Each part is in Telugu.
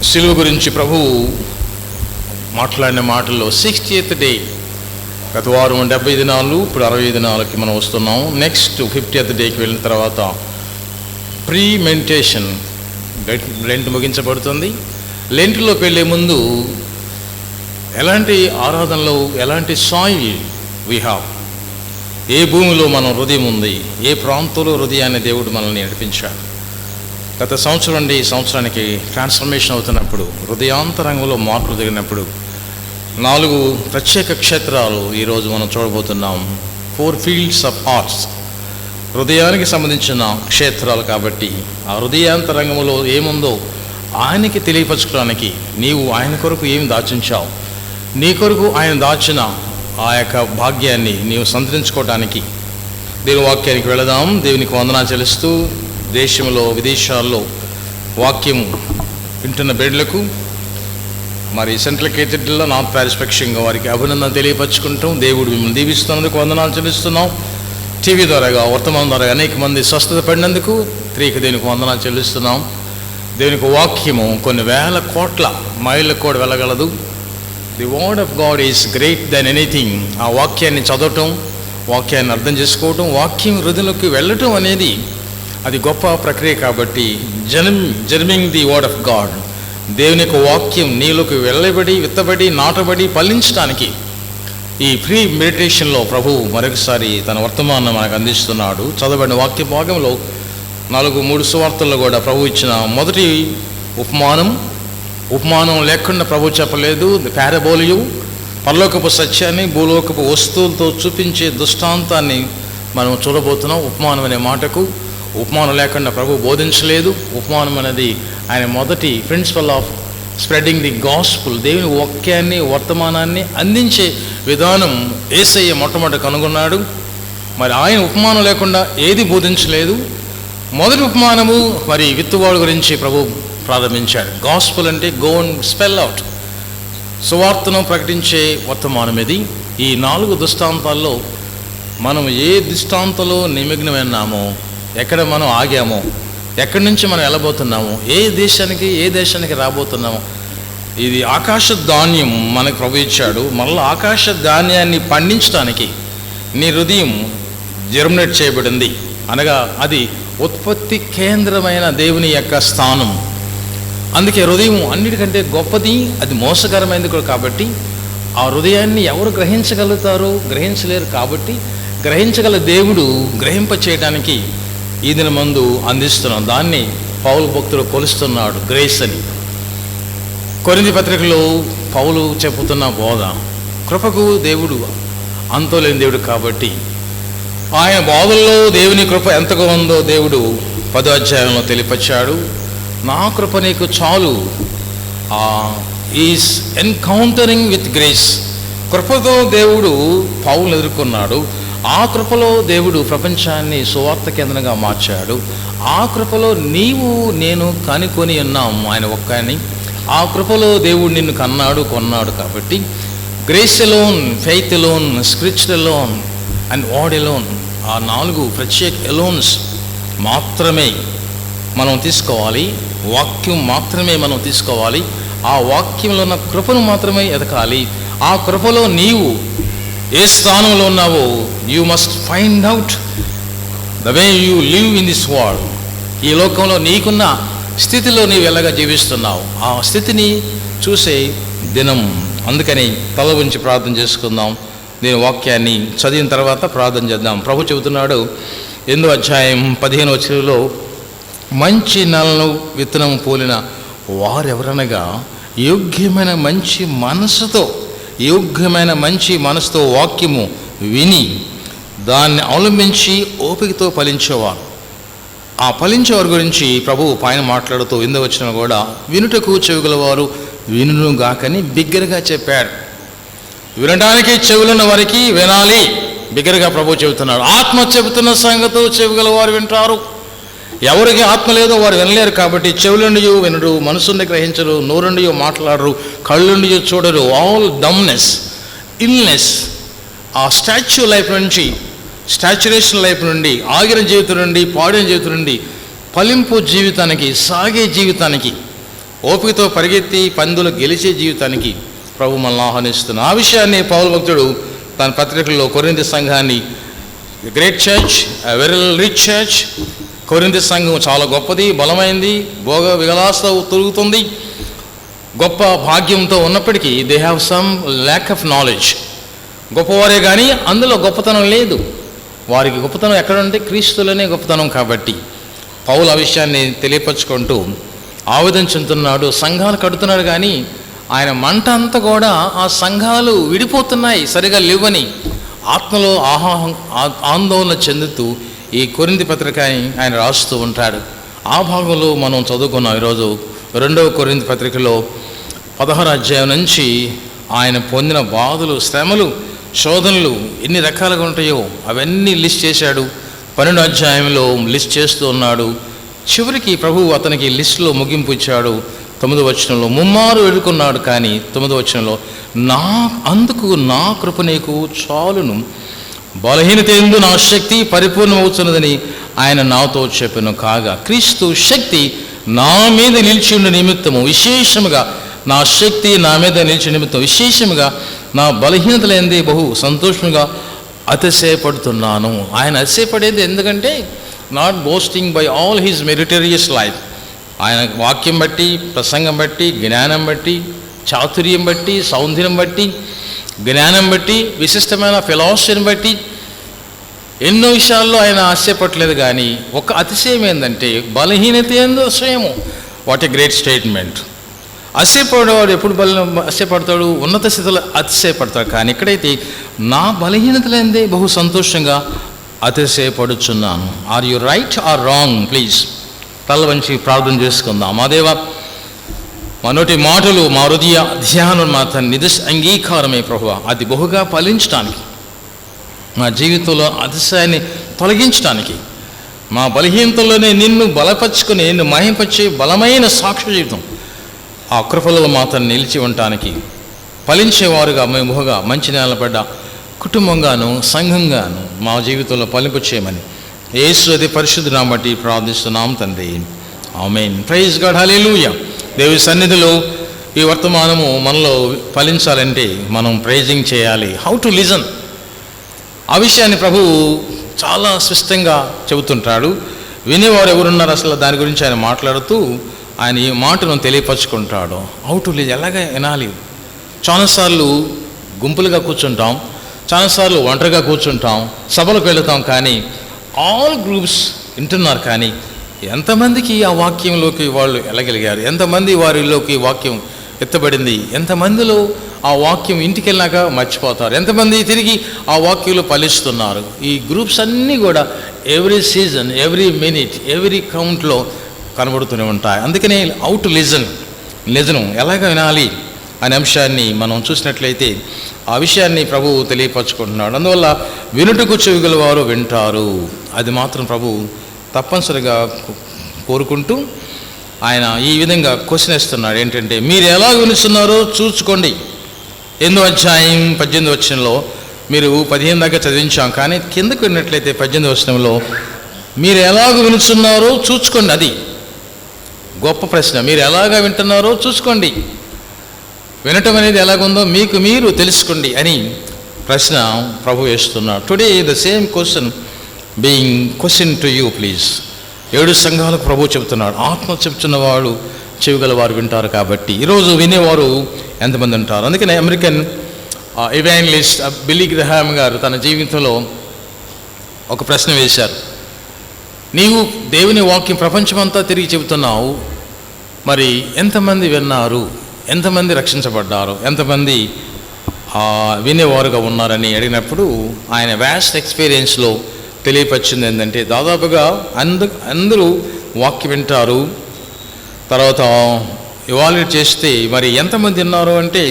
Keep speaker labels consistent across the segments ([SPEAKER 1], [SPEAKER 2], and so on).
[SPEAKER 1] సిలువ గురించి ప్రభువు మాట్లాడిన మాటల్లో 60th డే, గత వారం 70 దినాలు, ఇప్పుడు 60 దినాలకి మనం వస్తున్నాం. నెక్స్ట్ 50th డేకి వెళ్ళిన తర్వాత ప్రీ మెడిటేషన్, లెంట్ ముగించబడుతుంది. లెంట్లోకి వెళ్ళే ముందు ఎలాంటి ఆరాధనలో, ఎలాంటి సాయిల్ వీ హ్యావ్, ఏ భూమిలో మన హృదయం ఉంది, ఏ ప్రాంతంలో హృదయాన్ని దేవుడు మనల్ని నడిపించాడు. గత సంవత్సరం నుండి ఈ సంవత్సరానికి ట్రాన్స్ఫర్మేషన్ అవుతున్నప్పుడు, హృదయాంతరంగంలో మార్పులు జరిగినప్పుడు 4 ప్రత్యేక క్షేత్రాలు ఈరోజు మనం చూడబోతున్నాం. 4 ఫీల్డ్స్ ఆఫ్ ఆర్ట్స్, హృదయానికి సంబంధించిన క్షేత్రాలు. కాబట్టి ఆ హృదయాంతరంగంలో ఏముందో ఆయనకి తెలియపరచుకోవడానికి నీవు ఆయన కొరకు ఏమి దాచించావు, నీ కొరకు ఆయన దాచిన ఆ యొక్క భాగ్యాన్ని నీవు సంతరించుకోవడానికి దేవుని వాక్యానికి వెళదాం. దేవునికి వందనాలు చెల్లిస్తూ దేశంలో, విదేశాల్లో వాక్యం వింటున్న బిడ్డలకు, మరి సెంట్రల్ కేథడ్రల్లో నార్త్ ప్యారిష్ పక్షంగా వారికి అభినందన తెలియపరచుకుంటాం. దేవుడు మిమ్మల్ని దీవిస్తున్నందుకు వందనాలు చెల్లిస్తున్నాం. టీవీ ద్వారాగా, వర్తమానం ద్వారా అనేక మంది స్వస్థత పడినందుకు తిరిగి దేవునికి వందనాలు చెల్లిస్తున్నాం. దేవునికి వాక్యము కొన్ని వేల కోట్ల మైళ్ళకు కూడా వెళ్ళగలదు. The word of God is great then anything. ఆ వాక్యాన్ని చదవటం, వాక్యాన్ని అర్థం చేసుకోవటం, వాక్యం హృదయంలోకి వెళ్ళటం అనేది అది గొప్ప ప్రక్రియ. కాబట్టి జర్మింగ్ ది వర్డ్ ఆఫ్ గాడ్, దేవుని యొక్క వాక్యం నీలోకి వెళ్ళబడి, విత్తబడి, నాటబడి, ఫలించడానికి ఈ ప్రీ మెడిటేషన్లో ప్రభువు మరొకసారి తన వర్తమానం మనకు అందిస్తున్నాడు. చదవబడిన వాక్య భాగంలో 3 సువార్తల్లో కూడా ప్రభు ఇచ్చిన మొదటి ఉపమానం లేకుండా ప్రభు చెప్పలేదు. పారబోలియు, పరలోకపు సత్యాన్ని భూలోకపు వస్తువులతో చూపించే దృష్టాంతాన్ని మనం చూడబోతున్నాం. ఉపమానం అనే మాటకు ఉపమానం లేకుండా ప్రభు బోధించలేదు. ఉపమానం అనేది ఆయన మొదటి principle of spreading the gospel, దేవుని వాక్యాన్ని, వర్తమానాన్ని అందించే విధానం యేసయ్య మొట్టమొదట కనుగొన్నాడు. మరి ఆయన ఉపమానం లేకుండా ఏది బోధించలేదు. మొదటి ఉపమానము మరి విత్తువాడు గురించి ప్రభు ప్రారంభించాడు. గాస్పుల్ అంటే గో అండ్ స్పెల్ అవుట్, సువార్తను ప్రకటించే వర్తమానం ఇది. ఈ 4 దృష్టాంతాల్లో మనం ఏ దృష్టాంతంలో నిమగ్నమైనామో, ఎక్కడ మనం ఆగామో, ఎక్కడి నుంచి మనం వెళ్ళబోతున్నామో, ఏ దేశానికి రాబోతున్నామో, ఇది ఆకాశ ధాన్యం మనకు ప్రభు ఇచ్చాడు. మళ్ళీ ఆకాశ ధాన్యాన్ని పండించడానికి నీ హృదయం జర్మినేట్ చేయబడింది. అనగా అది ఉత్పత్తి కేంద్రమైన దేవుని యొక్క స్థానం. అందుకే హృదయం అన్నిటికంటే గొప్పది, అది మోసకరమైనది కూడా. కాబట్టి ఆ హృదయాన్ని ఎవరు గ్రహించగలుగుతారో, గ్రహించలేరు. కాబట్టి గ్రహించగల దేవుడు గ్రహింప చేయడానికి ఈ దిన మందు అందిస్తున్నాం. దాన్ని పౌలు భక్తుడు కొలుస్తున్నాడు గ్రేస్ అని. కొరింథీ పత్రికలో పౌలు చెబుతున్న బోధ, కృపకు దేవుడు అంతులేని దేవుడు. కాబట్టి ఆయన బోధల్లో దేవుని కృప ఎంతగా ఉందో దేవుడు 10వ అధ్యాయంలో తెలియపరిచాడు. నా కృప నీకు చాలు. Is encountering with grace. కృపతో దేవుడు పౌలును ఎదుర్కొన్నాడు. ఆ కృపలో దేవుడు ప్రపంచాన్ని సువార్త కేంద్రంగా మార్చాడు. ఆ కృపలో నీవు నేను కనుకొని ఉన్నాం ఆయన ఒక్కని. ఆ కృపలో దేవుడు నిన్ను కొన్నాడు. కాబట్టి grace alone, faith alone, spiritual alone and word alone, ఆ 4 ప్రత్యేక ఎలోన్స్ మాత్రమే మనం తీసుకోవాలి. వాక్యం మాత్రమే మనం తీసుకోవాలి. ఆ వాక్యంలో ఉన్న కృపను మాత్రమే ఎదగాలి. ఆ కృపలో నీవు ఏ స్థానంలో ఉన్నావో you must find out the way you live in this world. ఈ లోకంలో నీకున్న స్థితిలో నీవు ఎలాగా జీవిస్తున్నావు, ఆ స్థితిని చూసే దినం. అందుకని తల ఉంచి ప్రార్థన చేసుకుందాం. దీని వాక్యాన్ని చదివిన తర్వాత ప్రార్థన చేద్దాం. ప్రభు చెబుతున్నాడు 8వ అధ్యాయం 15వ వచనంలో, మంచి నెలను విత్తనం పోలిన వారెవరనగా యోగ్యమైన మంచి మనసుతో వాక్యము విని దాన్ని అవలంబించి ఓపికతో ఫలించేవారు. ఆ ఫలించేవారి గురించి ప్రభువు పైన మాట్లాడుతూ 8వ వచనం కూడా, వినుటకు చెవిగలవారు వినును గాకని బిగ్గరగా చెప్పాడు. వినడానికి చెవులున్న వారికి వినాలి బిగ్గరగా ప్రభువు చెబుతున్నాడు. ఆత్మ చెబుతున్న సంగతి చెవిగలవారు వింటారు. ఎవరికి ఆత్మ లేదో వారు వినలేరు. కాబట్టి చెవులుండియో వినరు, మనసుండి గ్రహించరు, నోరుండియో మాట్లాడరు, కళ్ళుండియో చూడరు. All dumbness, illness. ఆ స్టాచ్యురేషన్ లైఫ్ నుండి, ఆగిన జీవితం నుండి, పాడిన జీవితం నుండి ఫలింపు జీవితానికి, సాగే జీవితానికి ఓపికతో పరిగెత్తి పందులు గెలిచే జీవితానికి ప్రభు మనల్ని ఆహ్వానిస్తున్న ఆ విషయాన్ని పౌలు భక్తుడు తన పత్రికల్లో కొరింథీ సంఘాన్ని great church, very rich church, కొరింథీ సంఘం చాలా గొప్పది, బలమైంది, భోగ విలాస తిరుగుతుంది, గొప్ప భాగ్యంతో ఉన్నప్పటికీ they have some lack of knowledge. గొప్పవారే కానీ అందులో గొప్పతనం లేదు. వారికి గొప్పతనం ఎక్కడంటే క్రీస్తులోనే గొప్పతనం. కాబట్టి పౌలు ఆ విషయాన్ని తెలియపరుచుకుంటూ ఆవేదన చెందుతున్నాడు. సంఘాలు కడుతున్నాడు కానీ ఆయన మంట అంతా కూడా ఆ సంఘాలు విడిపోతున్నాయి, సరిగా లేవని ఆత్మలో ఆందోళన చెందుతూ ఈ కొరింథీ పత్రిక ఆయన రాస్తూ ఉంటాడు. ఆ భాగంలో మనం చదువుకున్నాం ఈరోజు 2వ కొరింథీ పత్రికలో 16వ అధ్యాయం నుంచి ఆయన పొందిన బాధలు, శ్రమలు, శోధనలు ఎన్ని రకాలుగా ఉంటాయో అవన్నీ లిస్ట్ చేశాడు. 12వ అధ్యాయంలో లిస్ట్ చేస్తూ ఉన్నాడు. చివరికి ప్రభువు అతనికి లిస్టులో ముగింపు ఇచ్చాడు. 9వ వచనంలో ముమ్మారు ఎదుర్కొన్నాడు కానీ 9వ వచనంలో అందుకు నా కృప నీకు చాలును, బలహీనత యందు నా శక్తి పరిపూర్ణమవుతున్నదని ఆయన నాతో చెప్పెను. కాగా క్రీస్తు శక్తి నా మీద నిలిచి ఉన్న నిమిత్తము విశేషముగా, నా శక్తి నా మీద నిలిచిన నిమిత్తం విశేషముగా నా బలహీనతలేందే బహు సంతోషంగా అతిశయపడుతున్నాను. ఆయన అతిశయపడేది ఎందుకంటే not boasting by all his meritorious life. ఆయన వాక్యం బట్టి, ప్రసంగం బట్టి, జ్ఞానం బట్టి, చాతుర్యం బట్టి, సౌందర్యం బట్టి, జ్ఞానం బట్టి, విశిష్టమైన ఫిలాసఫీని బట్టి ఎన్నో విషయాల్లో ఆయన ఆశయపడలేదు. కానీ ఒక అతిశయం ఏంటంటే బలహీనత ఏందో అతిశయము. What a great statement. అతిశయపడేవాడు ఎప్పుడు అతిశయపడతాడు? ఉన్నత స్థితిలో అతిశయపడతాడు. కానీ ఇక్కడైతే నా బలహీనతలేందే బహు సంతోషంగా అతిశయపడుచున్నాను. Are you right or wrong? Please తల వంచి ప్రార్థన చేసుకుందాం. మా దేవా, మా నోటి మాటలు, మా హృదయ ధ్యానం మాత్రం అంగీకారమే ప్రభువా. అది బహుగా ఫలించడానికి, మా జీవితంలో అతిశయాన్ని తొలగించడానికి, మా బలహీనతలోనే నిన్ను బలపరుచుకుని నిన్ను మహింపరిచే బలమైన సాక్షి జీవితం ఆ కృపలలో మాత్రం నిలిచి ఉండటానికి ఫలించేవారుగా మేము బహుగా మంచి నిలబడ్డ కుటుంబంగాను సంఘంగాను మా జీవితంలో ఫలింపు చేయమని యేసు అతి పరిశుద్ధ నామమున బట్టి ప్రార్థిస్తున్నాం తండ్రి. ఆమేన్. Praise God. హల్లెలూయా. దేవుని సన్నిధిలో ఈ వర్తమానము మనలో ఫలించాలంటే మనం ప్రైజింగ్ చేయాలి. హౌ టు లిజన్, ఆ విషయాన్ని ప్రభువు చాలా స్పష్టంగా చెబుతుంటాడు. వినేవారు ఎవరున్నారు అసలు దాని గురించి ఆయన మాట్లాడుతూ ఆయన ఈ మాటను తెలియపరుచుకుంటాడు. హౌ టు లిజన్, ఎలాగ వినాలి. చాలాసార్లు గుంపులుగా కూర్చుంటాం, చాలాసార్లు ఒంటరిగా కూర్చుంటాం, సభలకు వెళతాం, కానీ ఆల్ గ్రూప్స్ వింటున్నారు. కానీ ఎంతమందికి ఆ వాక్యంలోకి వాళ్ళు వెళ్ళగలిగారు? ఎంతమంది వారిలోకి వాక్యం ఎత్తబడింది? ఎంతమందిలో ఆ వాక్యం ఇంటికి వెళ్ళాక మర్చిపోతారు? ఎంతమంది తిరిగి ఆ వాక్యంలో ఫలిస్తున్నారు? ఈ గ్రూప్స్ అన్నీ కూడా every season, every minute, every కౌంట్లో కనబడుతూనే ఉంటాయి. అందుకనే హౌ టు లిజన్, ఎలాగ వినాలి అనే అంశాన్ని మనం చూసినట్లయితే ఆ విషయాన్ని ప్రభువు తెలియపరచుకుంటున్నాడు. అందువల్ల వినుటకు చెవిగల వారు వింటారు. అది మాత్రం ప్రభువు తప్పనిసరిగా కోరుకుంటూ ఆయన ఈ విధంగా క్వశ్చన్ ఇస్తున్నాడు. ఏంటంటే, మీరు ఎలా వినుస్తున్నారో చూసుకోండి. 8వ అధ్యాయం 18వ వచనంలో మీరు 15 దాకా చదివించాం, కానీ కిందకు విన్నట్లయితే 18వ వచనంలో మీరు ఎలాగ వినుస్తున్నారో చూసుకోండి. అది గొప్ప ప్రశ్న. మీరు ఎలాగ వింటున్నారో చూసుకోండి. వినటం అనేది ఎలాగుందో మీకు మీరు తెలుసుకోండి అని ప్రశ్న ప్రభు వేస్తున్నాడు. Today the same question being question to you please. 7 సంఘాలకు ప్రభు చెబుతున్నాడు, ఆత్మ చెప్తున్నవాడు చెవిగలవారు వింటారు. కాబట్టి ఈరోజు వినేవారు ఎంతమంది ఉంటారు? అందుకనే అమెరికన్ ఎవాంజలిస్ట్ బిల్లీ గ్రహాం గారు తన జీవితంలో ఒక ప్రశ్న వేశారు. నీవు దేవుని వాక్యం ప్రపంచమంతా తిరిగి చెబుతున్నావు, మరి ఎంతమంది విన్నారు? ఎంతమంది రక్షించబడ్డారు? ఎంతమంది వినేవారుగా ఉన్నారని అడిగినప్పుడు ఆయన వ్యాస్ట్ ఎక్స్పీరియన్స్లో తెలియపరిచింది ఏంటంటే, దాదాపుగా అందరూ వాక్యం వింటారు. తర్వాత ఎవాల్యుయేట్ చేస్తే మరి ఎంతమంది విన్నారు అంటే,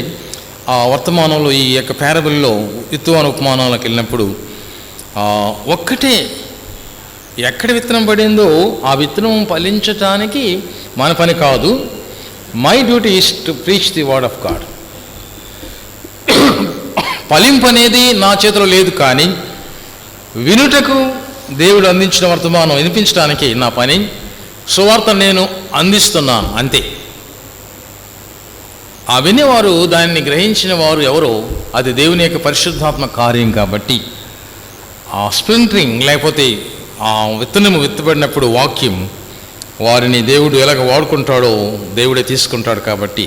[SPEAKER 1] ఆ వర్తమానంలో ఈ యొక్క పారబుల్లో విత్తువాని ఉపమానాలకు వెళ్ళినప్పుడు ఒక్కటే ఎక్కడ విత్తనం పడిందో ఆ విత్తనం ఫలించటానికి మన పని కాదు. My duty is to preach the word of God. ఫలింపు అనేది నా చేతిలో లేదు, కానీ వినుటకు దేవుడు అందించిన వర్తమానం వినిపించడానికి నా పని. సువార్త నేను అందిస్తున్నాను అంతే. ఆ వినేవారు, దాన్ని గ్రహించిన వారు ఎవరో, అది దేవుని యొక్క పరిశుద్ధాత్మ కార్యం కాబట్టి ఆ స్ప్లింటరింగ్ లేకపోతే ఆ విత్తనము విత్తబడినప్పుడు వాక్యం వారిని దేవుడు ఎలాగ వాడుకుంటాడో దేవుడే తీసుకుంటాడు. కాబట్టి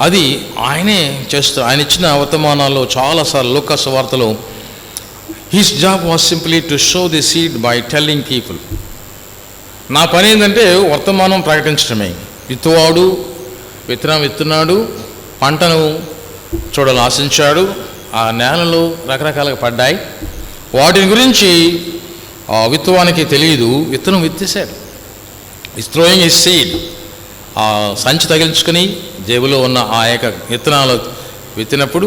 [SPEAKER 1] అది ఆయనే చేస్తూ, ఆయన ఇచ్చిన వర్తమానాల్లో చాలాసార్లు లూకా సువార్తలో his job was simply to show the seed by telling people. నా పని ఏంటంటే వర్తమానం ప్రకటించడమే. విత్తువాడు విత్తనం విత్తున్నాడు, పంటను చూడాలని ఆశించాడు, ఆ నేలలు రకరకాలుగా పడ్డాయి, వాటిని గురించి విత్తువానికి తెలియదు, విత్తనం విత్తేశాడు. Is throwing his seed. ఆ సంచి తగిలించుకొని జేబులో ఉన్న ఆ యొక్క విత్తనాలు విత్తినప్పుడు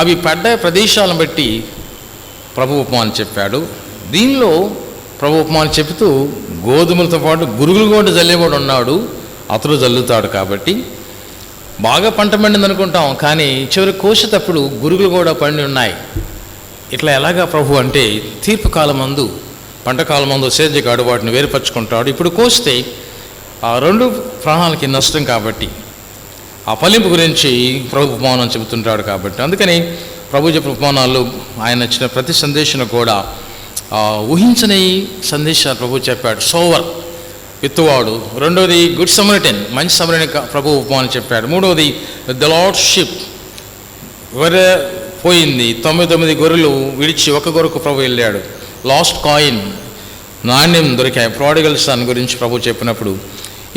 [SPEAKER 1] అవి పడ్డ ప్రదేశాలను బట్టి ప్రభు ఉపమానం చెప్పాడు. దీనిలో ప్రభు ఉపమానం చెబుతూ గోధుమలతో పాటు గురుగులు కూడా జల్లేవాడు ఉన్నాడు, అతడు జల్లుతాడు. కాబట్టి బాగా పంట పండింది అనుకుంటాం, కానీ చివరి కోసేటప్పుడు గురుగులు కూడా పండి ఉన్నాయి. ఇట్లా ఎలాగా ప్రభు అంటే తీర్పు కాలమందు, పంట కాలమందు సేద్యగాడు వాటిని వేరుపరుచుకుంటాడు. ఇప్పుడు కోస్తే ఆ రెండు ప్రాణాలకి నష్టం. కాబట్టి ఆ ఫలింపు గురించి ప్రభు ఉపమానం చెబుతుంటాడు. కాబట్టి అందుకని ప్రభు చెప్పిన ఉపమానాలు, ఆయన ఇచ్చిన ప్రతి సందేశం కూడా ఊహించని సందేశాలు ప్రభు చెప్పాడు. సోవర్ విత్తువాడు, రెండోది గుడ్ సమరిటన్ మంచి సమరిని ప్రభు ఉపమానం చెప్పాడు. మూడవది ద లార్డ్ షిప్, గొర్రె పోయింది, 99 గొర్రెలు విడిచి ఒక గొర్రెకు ప్రభు వెళ్ళాడు. లాస్ట్ కాయిన్, నాణ్యం దొరికాయి, ప్రాడిగల్ సన్ గురించి ప్రభు చెప్పినప్పుడు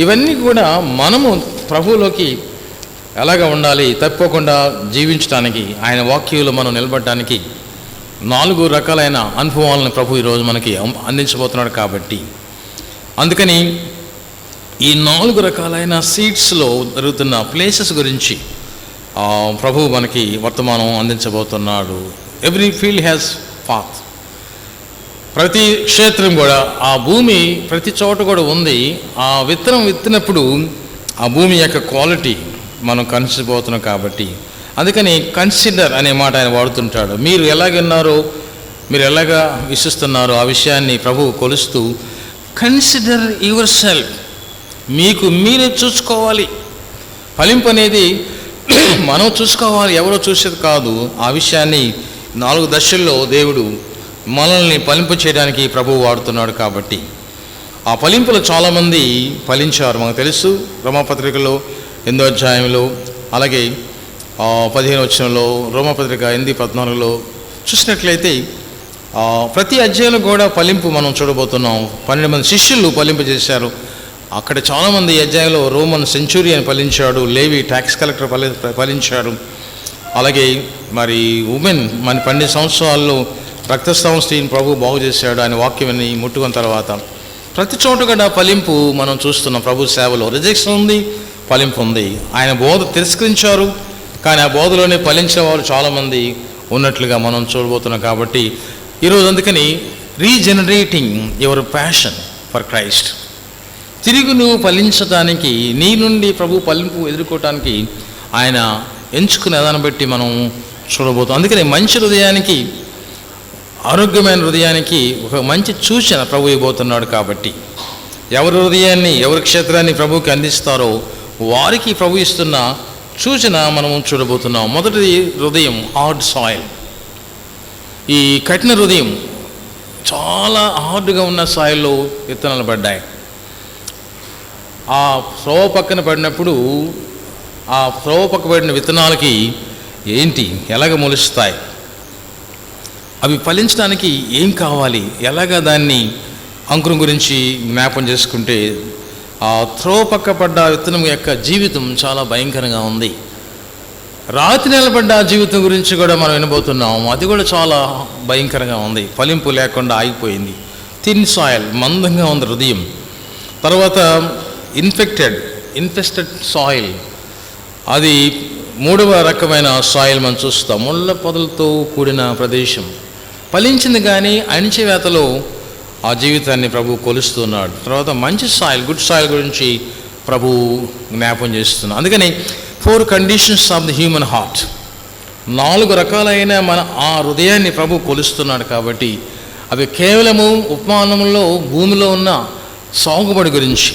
[SPEAKER 1] ఇవన్నీ కూడా మనము ప్రభువులోకి ఎలాగ ఉండాలి, తప్పకుండా జీవించడానికి, ఆయన వాక్యంలో మనం నిలబడటానికి 4 రకాలైన అనుభవాలను ప్రభు ఈరోజు మనకి అందించబోతున్నాడు. కాబట్టి అందుకని ఈ 4 రకాలైన సీట్స్లో జరుగుతున్న ప్లేసెస్ గురించి ప్రభు మనకి వర్తమానం అందించబోతున్నాడు. Every field has path. ప్రతి క్షేత్రం కూడా, ఆ భూమి ప్రతి చోట కూడా ఉంది. ఆ విత్తనం విత్తినప్పుడు ఆ భూమి యొక్క క్వాలిటీ మనం కన్సిపోతున్నాం. కాబట్టి అందుకని కన్సిడర్ అనే మాట ఆయన వాడుతుంటాడు. మీరు ఎలాగున్నారో, మీరు ఎలాగా విశ్వస్తున్నారో ఆ విషయాన్ని ప్రభు కొలుస్తూ కన్సిడర్ యువర్ సెల్ఫ్, మీకు మీరే చూసుకోవాలి. ఫలింపు అనేది మనం చూసుకోవాలి, ఎవరో చూసేది కాదు. ఆ విషయాన్ని 4 దశల్లో దేవుడు మనల్ని ఫలింపు చేయడానికి ప్రభువు వాడుతున్నాడు. కాబట్టి ఆ ఫలింపులు చాలామంది ఫలించారు, మనకు తెలుసు. రోమాపత్రికలో 8వ అధ్యాయంలో, అలాగే 15వ వచనంలో, రోమాపత్రిక 8:14లో చూసినట్లయితే ప్రతి అధ్యాయంలో కూడా ఫలింపు మనం చూడబోతున్నాం. 12 మంది శిష్యులు ఫలింపు చేశారు. అక్కడ చాలామంది ఈ అధ్యాయంలో రోమన్ సెంచురియన్ ఫలించాడు, లేవి ట్యాక్స్ కలెక్టర్ ఫలించాడు, అలాగే మరి ఉమెన్ మన 12 సంవత్సరాల్లో రక్తస్రావం స్త్రీని ప్రభు బాగు చేశాడు. ఆయన వాక్యాన్ని ముట్టుకున్న తర్వాత ప్రతి చోట కూడా ఫలింపు మనం చూస్తున్నాం. ప్రభు సేవలో రిజెక్షన్ ఉంది, ఫలింపు ఉంది. ఆయన బోధ తిరస్కరించారు, కానీ ఆ బోధలోనే ఫలించిన వారు చాలామంది ఉన్నట్లుగా మనం చూడబోతున్నాం. కాబట్టి ఈరోజు అందుకని regenerating your passion for Christ, తిరిగి నువ్వు ఫలించడానికి, నీ నుండి ప్రభు ఫలింపు ఎదుర్కోవటానికి ఆయన ఎంచుకునే దాన్ని బట్టి మనం చూడబోతాం. అందుకని మంచి హృదయానికి, ఆరోగ్యమైన హృదయానికి ఒక మంచి సూచన ప్రభు ఇవ్వబోతున్నాడు. కాబట్టి ఎవరి హృదయాన్ని, ఎవరి క్షేత్రాన్ని ప్రభుకి అందిస్తారో వారికి ప్రభు ఇస్తున్న సూచన మనం చూడబోతున్నాం. మొదటిది హృదయం, హార్డ్ సాయిల్. ఈ కఠిన హృదయం, చాలా హార్డ్గా ఉన్న సాయిల్లో విత్తనాలు పడ్డాయి. ఆ త్రోవ పక్కన పడినప్పుడు ఆ త్రోవ పక్క పడిన విత్తనాలకి ఏంటి, ఎలాగ మొలుస్తాయి, అవి ఫలించడానికి ఏం కావాలి, ఎలాగ దాన్ని అంకురం గురించి జ్ఞాపం చేసుకుంటే ఆ త్రోవ పక్క పడ్డ విత్తనం యొక్క జీవితం చాలా భయంకరంగా ఉంది. రాతి నిలబడ్డ జీవితం గురించి కూడా మనం వినబోతున్నాం. అది కూడా చాలా భయంకరంగా ఉంది, ఫలింపు లేకుండా ఆగిపోయింది. థిన్ సాయిల్, మందంగా ఉంది హృదయం. తర్వాత ఇన్ఫెస్టెడ్ సాయిల్, అది 3వ రకమైన సాయిల్ మనం చూస్తాం. ముళ్ళ పొదలతో కూడిన ప్రదేశం, ఫలించింది కానీ అణిచివేతలో ఆ జీవితాన్ని ప్రభు కొలుస్తున్నాడు. తర్వాత మంచి సాయిల్, గుడ్ సాయిల్ గురించి ప్రభు జ్ఞాపం చేస్తున్నాడు. అందుకని 4 conditions of the human heart, 4 రకాలైన మన ఆ హృదయాన్ని ప్రభు కొలుస్తున్నాడు. కాబట్టి అవి కేవలము ఉపమానంలో భూమిలో ఉన్న సాగుబడి గురించి,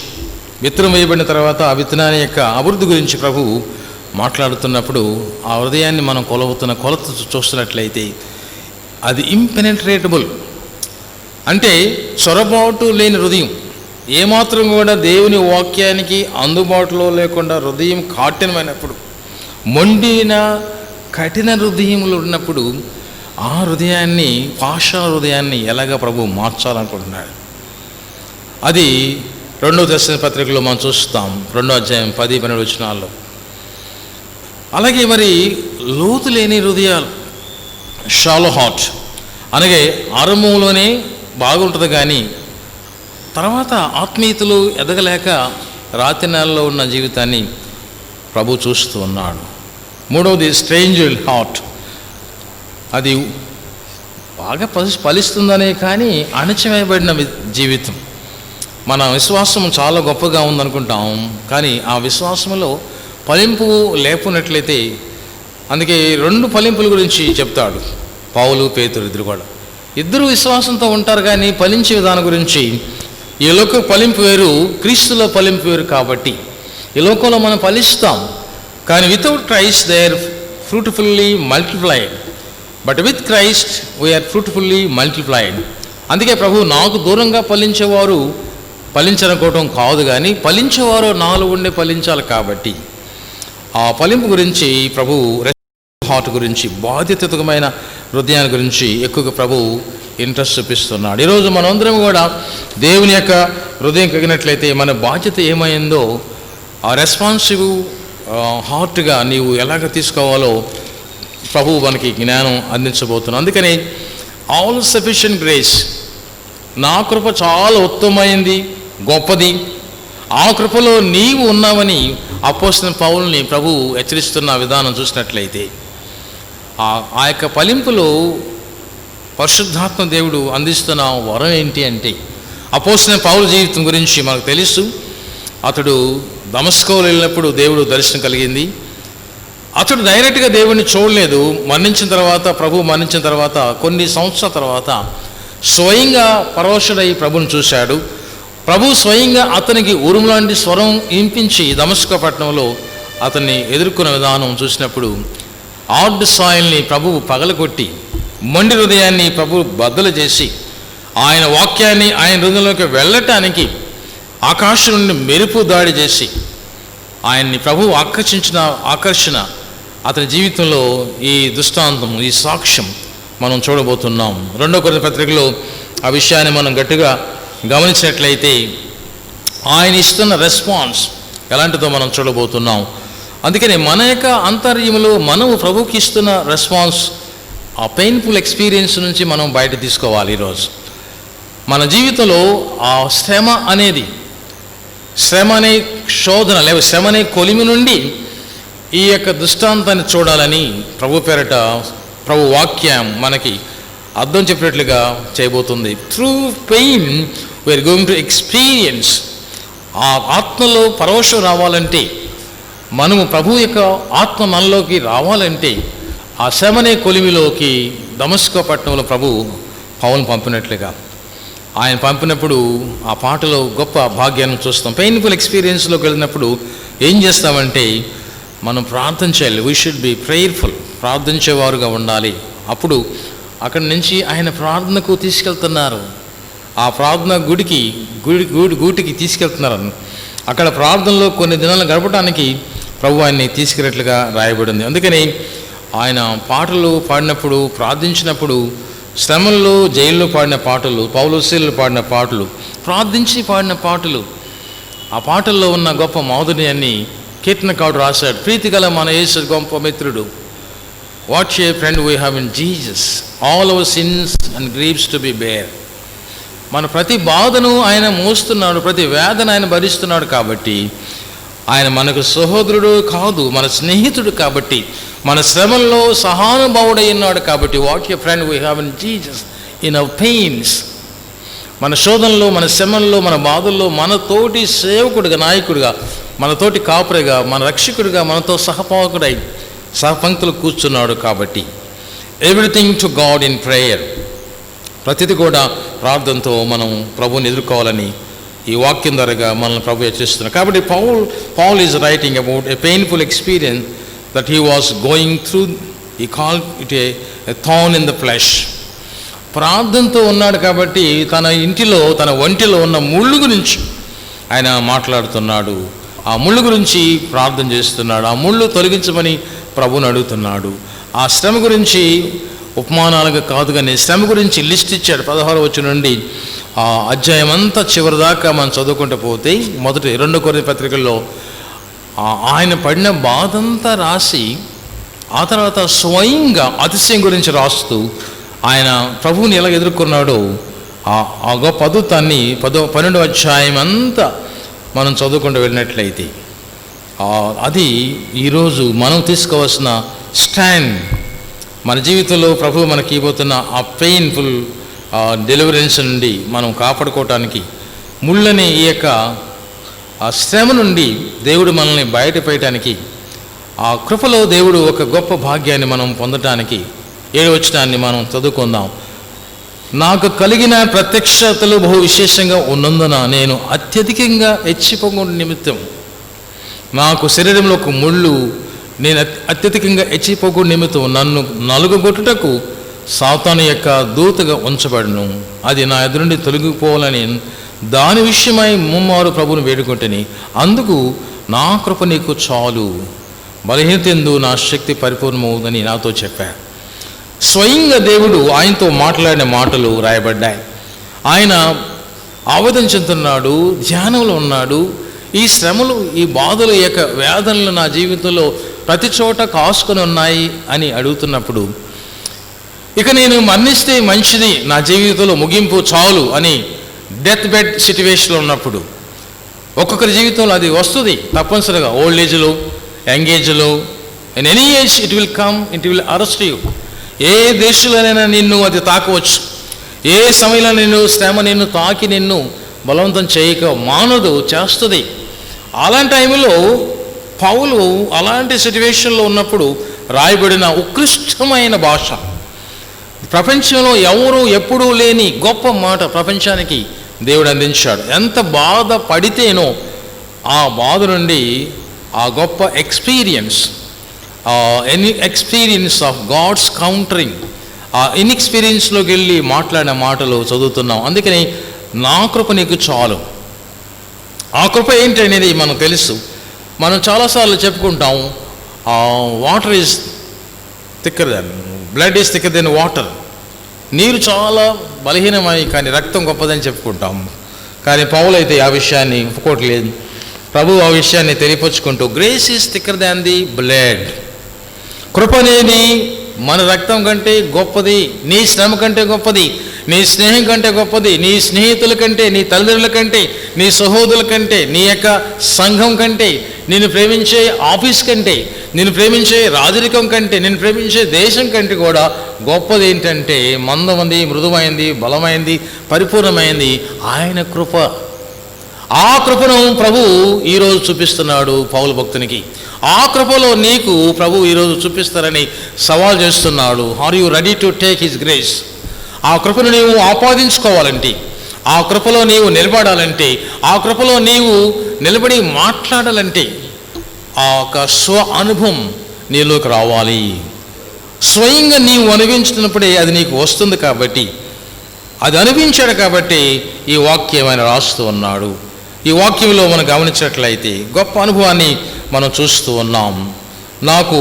[SPEAKER 1] విత్తనం వేయబడిన తర్వాత ఆ విత్తనాన్ని యొక్క అభివృద్ధి గురించి ప్రభు మాట్లాడుతున్నప్పుడు ఆ హృదయాన్ని మనం కొలత చూస్తున్నట్లయితే అది ఇంపెనెట్రేటబుల్, అంటే చొరబాటు లేని హృదయం. ఏమాత్రం కూడా దేవుని వాక్యానికి అందుబాటులో లేకుండా హృదయం కాఠినమైనప్పుడు, మొండిన కఠిన హృదయములు ఉన్నప్పుడు ఆ హృదయాన్ని, పాషాణ హృదయాన్ని ఎలాగ ప్రభు మార్చాలనుకుంటున్నాడు. అది 2వ తెస్సలోనికీయుల పత్రికలో మనం చూస్తాం, 2వ అధ్యాయం 10-12 వచనాల్లో. అలాగే మరి లోతు లేని హృదయాలు, షాలో హార్ట్, అలాగే ఆరంభంలోనే బాగుంటుంది కానీ తర్వాత ఆత్మీయతలు ఎదగలేక రాతి నెలలో ఉన్న జీవితాన్ని ప్రభు చూస్తూ ఉన్నాడు. 3వది స్ట్రేంజర్ హార్ట్, అది బాగా ఫలిస్తుందనే కానీ అణచివేయబడిన జీవితం. మన విశ్వాసం చాలా గొప్పగా ఉందనుకుంటాం, కానీ ఆ విశ్వాసంలో ఫలింపు లేకున్నట్లయితే, అందుకే 2 ఫలింపుల గురించి చెప్తాడు పౌలు, పేతురు ఇద్దరు విశ్వాసంతో ఉంటారు, కానీ ఫలించే విధానం గురించి, ఈ లోక ఫలింపు వేరు, క్రీస్తులో ఫలింపు వేరు. కాబట్టి ఈ లోకంలో మనం ఫలిస్తాం, కానీ without Christ they are fruitfully multiplied, but with Christ we are fruitfully multiplied. అందుకే ప్రభు నాకు దూరంగా ఫలించేవారు ఫలించనుకోవటం కాదు, కానీ ఫలించేవారు నాలో ఉండే ఫలించాలి. కాబట్టి ఆ ఫలింపు గురించి ప్రభు, హార్ట్ గురించి, బాధ్యతమైన హృదయాన్ని గురించి ఎక్కువగా ప్రభు ఇంట్రెస్ట్ చూపిస్తున్నాడు. ఈరోజు మనందరం కూడా దేవుని యొక్క హృదయం కలిగినట్లయితే మన బాధ్యత ఏమైందో ఆ రెస్పాన్సివ్ హార్ట్గా నీవు ఎలాగ తీసుకోవాలో ప్రభు మనకి జ్ఞానం అందించబోతున్నాడు. అందుకని ఆల్ సఫిషియెంట్ గ్రేస్, నా కృప చాలా ఉత్తమమైంది, గొప్పది, ఆ కృపలో నీవు ఉన్నావని అపోస్తలుడైన పౌలుని ప్రభు హెచ్చరిస్తున్న విధానం చూసినట్లయితే, ఆ యొక్క ఫలింపులో పరిశుద్ధాత్మ దేవుడు అందిస్తున్న వరం ఏంటి అంటే, అపోస్తలుడైన పౌలు జీవితం గురించి మనకు తెలుసు. అతడు దమస్కోలో వెళ్ళినప్పుడు దేవుడు దర్శనం కలిగింది. అతడు డైరెక్ట్గా దేవుడిని చూడలేదు. ప్రభు మరణించిన తర్వాత కొన్ని సంవత్సరాల తర్వాత స్వయంగా పరవశుడై ప్రభుని చూశాడు. ప్రభు స్వయంగా అతనికి ఉరుములాంటి స్వరం వినిపించి దమస్కో పట్టణంలో అతన్ని ఎదుర్కొన్న విధానం చూసినప్పుడు, ఆర్డ్ సాయిల్ని ప్రభువు పగలగొట్టి, మొండి హృదయాన్ని ప్రభు బద్దలు చేసి, ఆయన వాక్యాన్ని ఆయన హృదయంలోకి వెళ్ళటానికి ఆకాశం నుండి మెరుపు దాడి చేసి ఆయన్ని ప్రభు ఆకర్షణ అతని జీవితంలో ఈ దృష్టాంతం, ఈ సాక్ష్యం మనం చూడబోతున్నాం. 2వ కొరింథీ పత్రికలో ఆ విషయాన్ని మనం గట్టిగా గమనించినట్లయితే ఆయన ఇస్తున్న రెస్పాన్స్ ఎలాంటిదో మనం చూడబోతున్నాం. అందుకని మన యొక్క అంతర్యంలో మనము ప్రభుకి ఇస్తున్న రెస్పాన్స్, ఆ పెయిన్ఫుల్ ఎక్స్పీరియన్స్ నుంచి మనం బయట తీసుకోవాలి. ఈరోజు మన జీవితంలో ఆ శ్రమ అనే శోధన లేదా శ్రమ అనే కొలిమి నుండి ఈ యొక్క దృష్టాంతాన్ని చూడాలని ప్రభు పేరట ప్రభు వాక్యం మనకి అర్థం చెప్పినట్లుగా చేయబోతుంది. Through pain we're going to experience. ఆ ఆత్మలో పరవశం రావాలంటే, మనము ప్రభు యొక్క ఆత్మ మనలోకి రావాలంటే, ఆ శ్రమనే కొలిమిలోకి దమస్కో పట్టణంలో ప్రభు పౌలును పంపినట్లుగా ఆయన పంపినప్పుడు ఆ పాటలో గొప్ప భాగ్యాన్ని చూస్తాం. పెయిన్ఫుల్ ఎక్స్పీరియన్స్లోకి వెళ్ళినప్పుడు ఏం చేస్తామంటే మనం ప్రార్థన చేయాలి. వీ షుడ్ బి ప్రేయర్ఫుల్, ప్రార్థించేవారుగా ఉండాలి. అప్పుడు అక్కడి నుంచి ఆయన ప్రార్థనకు తీసుకెళ్తున్నారు. ఆ ప్రార్థన గూటికి తీసుకెళ్తున్నారు. అక్కడ ప్రార్థనలో కొన్ని దినాలు గడపడానికి ప్రభు ఆయన్ని తీసుకెళ్ళినట్లుగా రాయబడింది. అందుకని ఆయన పాటలు పాడినప్పుడు, ప్రార్థించినప్పుడు, శ్రమల్లో జైల్లో పాడిన పాటలు, పౌలుసీలు పాడిన పాటలు, ప్రార్థించి పాడిన పాటలు, ఆ పాటల్లో ఉన్న గొప్ప మాధుర్యాన్ని కీర్తనకారుడు రాశాడు. ప్రీతిగల మన యేసు గొప్ప మిత్రుడు, what a friend we have in Jesus, all our sins and griefs to be bear. మన ప్రతి బాధను ఆయన మోస్తున్నాడు, ప్రతి వేదన ఆయన భరిస్తున్నాడు. కాబట్టి ఆయన మనకు సహోదరుడు కాదు, మన స్నేహితుడు. కాబట్టి మన శ్రమల్లో సహానుభావుడై ఉన్నాడు. కాబట్టి what a friend we have in Jesus in our pains. మన శోధనలో, మన శ్రమల్లో, మన బాధల్లో మనతోటి సేవకుడిగా, నాయకుడిగా, మనతోటి కాపురిగా, మన రక్షకుడిగా, మనతో సహపావకుడై సహపంక్తులు కూర్చున్నాడు. కాబట్టి everything to God in prayer, ప్రతిది కూడా ప్రార్థనతో మనం ప్రభువుని ఎదుర్కోవాలని ఈ వాక్యం ద్వారాగా మనల్ని ప్రభు హెచ్చరిస్తున్నారు. కాబట్టి Paul is writing about a painful experience that he was going through, he called it a thorn in the flesh. ప్రార్థనతో ఉన్నాడు కాబట్టి తన ఇంటిలో, తన ఒంటిలో ఉన్న ముళ్ళు గురించి ఆయన మాట్లాడుతున్నాడు. ఆ ముళ్ళు గురించి ప్రార్థన చేస్తున్నాడు. ఆ ముళ్ళు తొలగించమని ప్రభువుని అడుగుతున్నాడు. ఆ శ్రమ గురించి ఉపమానాలుగా కాదు కానీ శ్రమ గురించి లిస్ట్ ఇచ్చాడు. 16వ వచనం నుండి ఆ అధ్యాయం అంతా చివరి దాకా మనం చదువుకుంటూ పోతే, మొదటి 2 కొరింథీ పత్రికల్లో ఆయన పడిన బాధంతా రాసి, ఆ తర్వాత స్వయంగా అతిశయం గురించి రాస్తూ ఆయన ప్రభువుని ఎలా ఎదుర్కొన్నాడో ఆ గొప్ప అద్భుతాన్ని 12వ అధ్యాయం అంతా మనం చదువుకుంటూ వెళ్ళినట్లయితే, అది ఈరోజు మనం తీసుకోవాల్సిన స్టాండ్. మన జీవితంలో ప్రభువు మనకి ఇవ్వబోతున్న ఆ పెయిన్ఫుల్ డెలివరెన్స్ నుండి మనం కాపాడుకోవటానికి, ముళ్ళని ఈ యొక్క ఆ శ్రమ నుండి దేవుడు మనల్ని బయటపడటానికి, ఆ కృపలో దేవుడు ఒక గొప్ప భాగ్యాన్ని మనం పొందటానికి 7వ వచనాన్ని మనం చదువుకుందాం. నాకు కలిగిన ప్రత్యక్షతలు బహు విశేషంగా ఉన్నందున నేను అత్యధికంగా హెచ్చిపోకుండా నిమిత్తం, నాకు శరీరంలో ఒక ముళ్ళు, నేను అత్యధికంగా హెచ్చిపోకుండా నిమిత్తం నన్ను నలుగగొట్టుటకు సాతాను యొక్క దూతగా ఉంచబడును. అది నా ఎదురు నుండి తొలగిపోవాలని దాని విషయమై ముమ్మారు ప్రభువుని వేడుకుంటుని, అందుకు నా కృప నీకు చాలు, బలహీనతందు నా శక్తి పరిపూర్ణమవుదని నాతో చెప్పారు. స్వయంగా దేవుడు ఆయనతో మాట్లాడిన మాటలు రాయబడ్డాయి. ఆయన ఆవేదన చెందుతున్నాడు, ధ్యానంలో ఉన్నాడు. ఈ శ్రమలు, ఈ బాధలు, ఈ యొక్క వేదనలు నా జీవితంలో ప్రతి చోట కాసుకొని ఉన్నాయి అని అడుగుతున్నప్పుడు, ఇక నేను మరణిస్తే మంచిది, నా జీవితంలో ముగింపు చాలు అని డెత్ బెడ్ సిచ్యువేషన్లో ఉన్నప్పుడు, ఒక్కొక్కరి జీవితంలో అది వస్తుంది తప్పనిసరిగా. ఓల్డ్ ఏజ్లో, యంగ్ ఏజ్లో, in any age it will come, it will arrest you. ఏ దేశంలోనైనా నిన్ను అది తాకవచ్చు. ఏ సమయంలో నిన్ను శ్రమ నిన్ను తాకి నిన్ను బలవంతం చేయక మానదు, చేస్తుంది. అలాంటి టైంలో పౌలు అలాంటి సిచ్యువేషన్లో ఉన్నప్పుడు రాయబడిన ఉత్కృష్టమైన భాష, ప్రపంచంలో ఎవరు ఎప్పుడూ లేని గొప్ప మాట ప్రపంచానికి దేవుడు అందించాడు. ఎంత బాధ పడితేనో ఆ బాధ నుండి ఆ గొప్ప ఎక్స్పీరియన్స్ ఆఫ్ గాడ్స్ కౌంటరింగ్, ఆ ఇన్ఎక్స్పీరియన్స్లోకి వెళ్ళి మాట్లాడిన మాటలు చదువుతున్నాం. అందుకని నా కృప నీకు చాలు. ఆ కృప ఏంటి అనేది మనకు తెలుసు. మనం చాలాసార్లు చెప్పుకుంటాం, water is thicker then blood is thicker then water. నీరు చాలా బలహీనమై కానీ రక్తం గొప్పదని చెప్పుకుంటాం. కానీ పౌలు అయితే ఆ విషయాన్ని ఒప్పుకోవట్లేదు. ప్రభు ఆ విషయాన్ని తెలియపరుచుకుంటూ, grace is thicker than the blood. కృప అనేది మన రక్తం కంటే గొప్పది, నీ శ్రమ కంటే గొప్పది, నీ స్నేహం కంటే గొప్పది, నీ స్నేహితుల కంటే, నీ తల్లిదండ్రుల కంటే, నీ సహోదరుల కంటే, నీ యొక్క సంఘం కంటే, నిన్ను ప్రేమించే ఆఫీస్ కంటే, నిన్ను ప్రేమించే రాజరికం కంటే, నిన్ను ప్రేమించే దేశం కంటే కూడా గొప్పది ఏంటంటే మందమైంది, మృదుమైంది, బలమైంది, పరిపూర్ణమైంది ఆయన కృప. ఆ కృపను ప్రభు ఈరోజు చూపిస్తున్నాడు పౌలు భక్తునికి. ఆ కృపలో నీకు ప్రభు ఈరోజు చూపిస్తారని సవాల్ చేస్తున్నాడు. Are you ready to take his grace? ఆ కృపను నీవు ఆపాదించుకోవాలంటే, ఆ కృపలో నీవు నిలబడాలంటే, ఆ కృపలో నీవు నిలబడి మాట్లాడాలంటే, ఆ యొక్క స్వ అనుభవం నీలోకి రావాలి. స్వయంగా నీవు అనుభవించినప్పుడే అది నీకు వస్తుంది. కాబట్టి అది అనుభవించాడు కాబట్టి ఈ వాక్యం ఆయన రాస్తూ ఉన్నాడు. ఈ వాక్యంలో మనం గమనించినట్లయితే గొప్ప అనుభవాన్ని మనం చూస్తూ ఉన్నాం. నాకు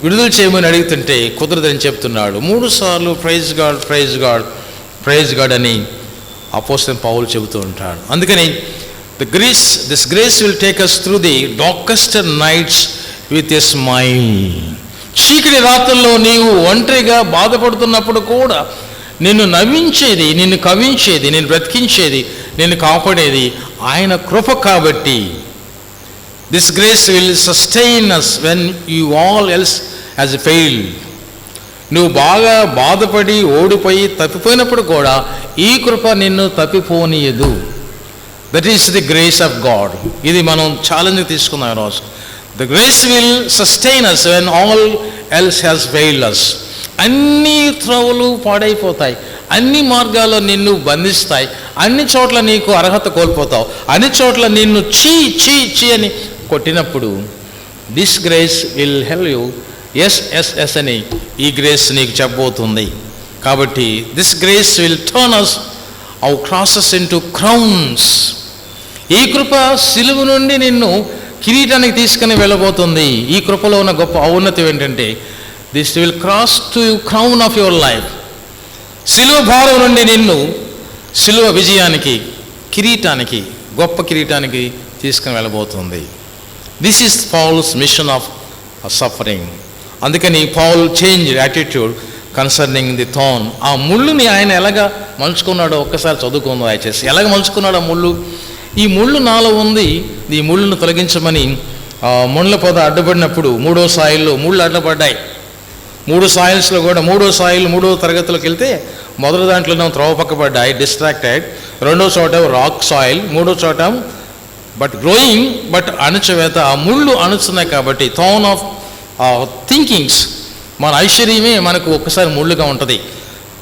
[SPEAKER 1] విడుదల చేయమని అడుగుతుంటే కుదరదని చెప్తున్నాడు. 3 సార్లు praise God, praise God, praise God అని అపోస్తలుడైన పౌలు చెబుతూ ఉంటాడు. అందుకని this grace will take us through the darkest nights with a smile. చీకటి రాత్రుల్లో నీవు ఒంటరిగా బాధపడుతున్నప్పుడు కూడా నిన్ను నవ్వించేది, నిన్ను కవించేది, నిన్ను బ్రతికించేది, నిన్ను కాపాడేది ఆయన కృప. కాబట్టి this grace will sustain us when you all else has failed. నువ్వు బాగా బాధపడి ఓడిపోయి తప్పిపోయినప్పుడు కూడా ఈ కృప నిన్ను తప్పిపోనీయదు. That is the grace of God. ఇది మనం ఛాలెంజ్ తీసుకుందాం ఈరోజు. The grace will sustain us when all else has failed us. అన్ని త్రోవలు పాడైపోతాయి, అన్ని మార్గాల్లో నిన్ను బంధిస్తాయి, అన్ని చోట్ల నీకు అర్హత కోల్పోతావు, అన్ని చోట్ల నిన్ను చీ చీ చీ అని కొట్టినప్పుడు this grace will help you. Yes అని ఈ గ్రేస్ నీకు చెప్పబోతుంది. కాబట్టి this grace will turn us our crosses into crowns. ఈ కృప సిలువ నుండి నిన్ను కిరీటానికి తీసుకుని వెళ్ళబోతుంది. ఈ కృపలో ఉన్న గొప్ప ఔన్నతం ఏంటంటే this will cross to crown of your life. సిలువ భారం నుండి నిన్ను సిలువ విజయానికి, కిరీటానికి, గొప్ప కిరీటానికి తీసుకుని వెళ్ళబోతుంది. This is Paul's mission of suffering. అందుకని Paul change attitude concerning the thorn. ఆ ముళ్ళుని ఆయన ఎలాగ మలుచుకున్నాడో ఒక్కసారి చదువుకుందాం దయచేసి. ఎలాగ మలుచుకున్నాడు ఆ ముళ్ళు? ఈ ముళ్ళు నాలో ఉంది, ఈ ముళ్ళును తొలగించమని ముళ్ళ పొద అడ్డుపడినప్పుడు 3వ సాయిల్లో ముళ్ళు అడ్డపడ్డాయి. 3 సాయిల్స్లో కూడా 3వ సాయిల్ 3వ తరగతిలోకి వెళ్తే మొదటి దాంట్లోనే త్రోవ పక్కపడ్డాయి, డిస్ట్రాక్టెడ్. 2వ చోట రాక్ సాయిల్, 3వ చోట బట్ గ్రోయింగ్, బట్ అణచివేత. ఆ ముళ్ళు అణుచున్నాయి కాబట్టి థార్న్ ఆఫ్ థింకింగ్స్. మన ఐశ్వర్యమే మనకు ఒక్కసారి ముళ్ళుగా ఉంటుంది.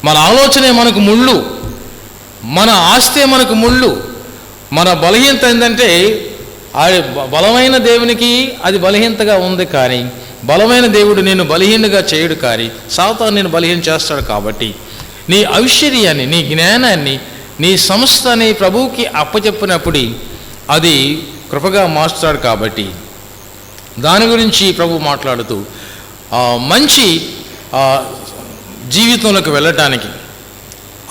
[SPEAKER 1] మన ఆలోచనే మనకు ముళ్ళు, మన ఆస్తే మనకు ముళ్ళు. మన బలహీనత ఏంటంటే అది బలమైన దేవునికి అది బలహీనతగా ఉంది, కానీ బలమైన దేవుడు నేను బలహీనగా చేయడు, కానీ సాతాను నేను బలహీన చేస్తాడు. కాబట్టి నీ ఐశ్వర్యాన్ని, నీ జ్ఞానాన్ని, నీ సంస్థని ప్రభువుకి అప్పచెప్పినప్పుడు అది కృపగా మార్చుతాడు. కాబట్టి దాని గురించి ప్రభు మాట్లాడుతూ మంచి జీవితంలోకి వెళ్ళటానికి,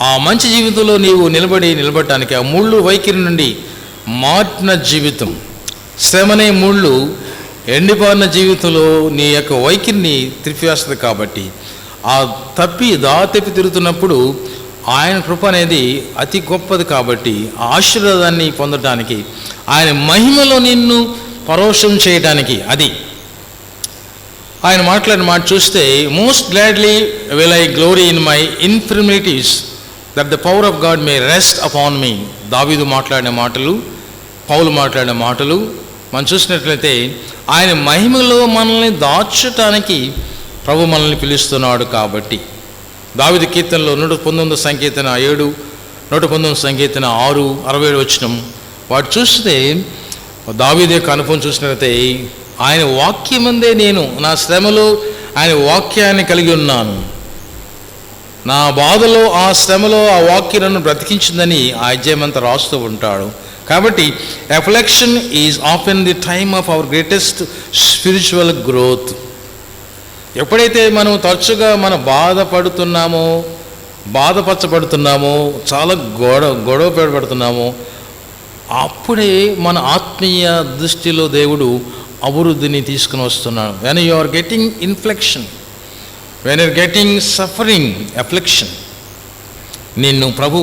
[SPEAKER 1] ఆ మంచి జీవితంలో నీవు నిలబడటానికి, ఆ ముళ్ళు వైఖరి నుండి మారిన జీవితం, శ్రమనే ముళ్ళు ఎండిపోయిన జీవితంలో నీ యొక్క వైఖరిని త్రిపివేస్తుంది. కాబట్టి ఆ తప్పి తిరుగుతున్నప్పుడు ఆయన కృప అనేది అతి గొప్పది. కాబట్టి ఆ ఆశీర్వాదాన్ని పొందడానికి, ఆయన మహిమలో నిన్ను పరోక్షం చేయడానికి, అది ఆయన మాట్లాడిన మాట చూస్తే most gladly will I glory in my infirmities that the power of God may rest upon me. దావీదు మాట్లాడిన మాటలు, పౌలు మాట్లాడిన మాటలు మనం చూసినట్లయితే ఆయన మహిమలో మనల్ని దాచటానికి ప్రభు మనల్ని పిలుస్తున్నాడు. కాబట్టి దావీదు కీర్తనలో 119 సంకీర్తన 7, 119 సంకీర్తన 6, 67 వచనం వాటి చూస్తే దావీదు యొక్క అనుభవం చూసినట్లయితే ఆయన వాక్యమందే నేను నా శ్రమలో ఆయన వాక్యాన్ని కలిగి ఉన్నాను, నా బాధలో ఆ శ్రమలో ఆ వాక్యం నన్ను బ్రతికించిందని ఆ అధ్యాయమంతా రాస్తూ ఉంటాడు. కాబట్టి affliction is often the time of our greatest spiritual growth. ఎప్పుడైతే మనం తరచుగా బాధపరచబడుతున్నామో, చాలా గొడవ పడుతున్నామో, అప్పుడే మన ఆత్మీయ దృష్టిలో దేవుడు అభివృద్ధిని తీసుకుని వస్తున్నాడు. When you are getting affliction, when you're getting suffering, affliction, నిన్ను ప్రభు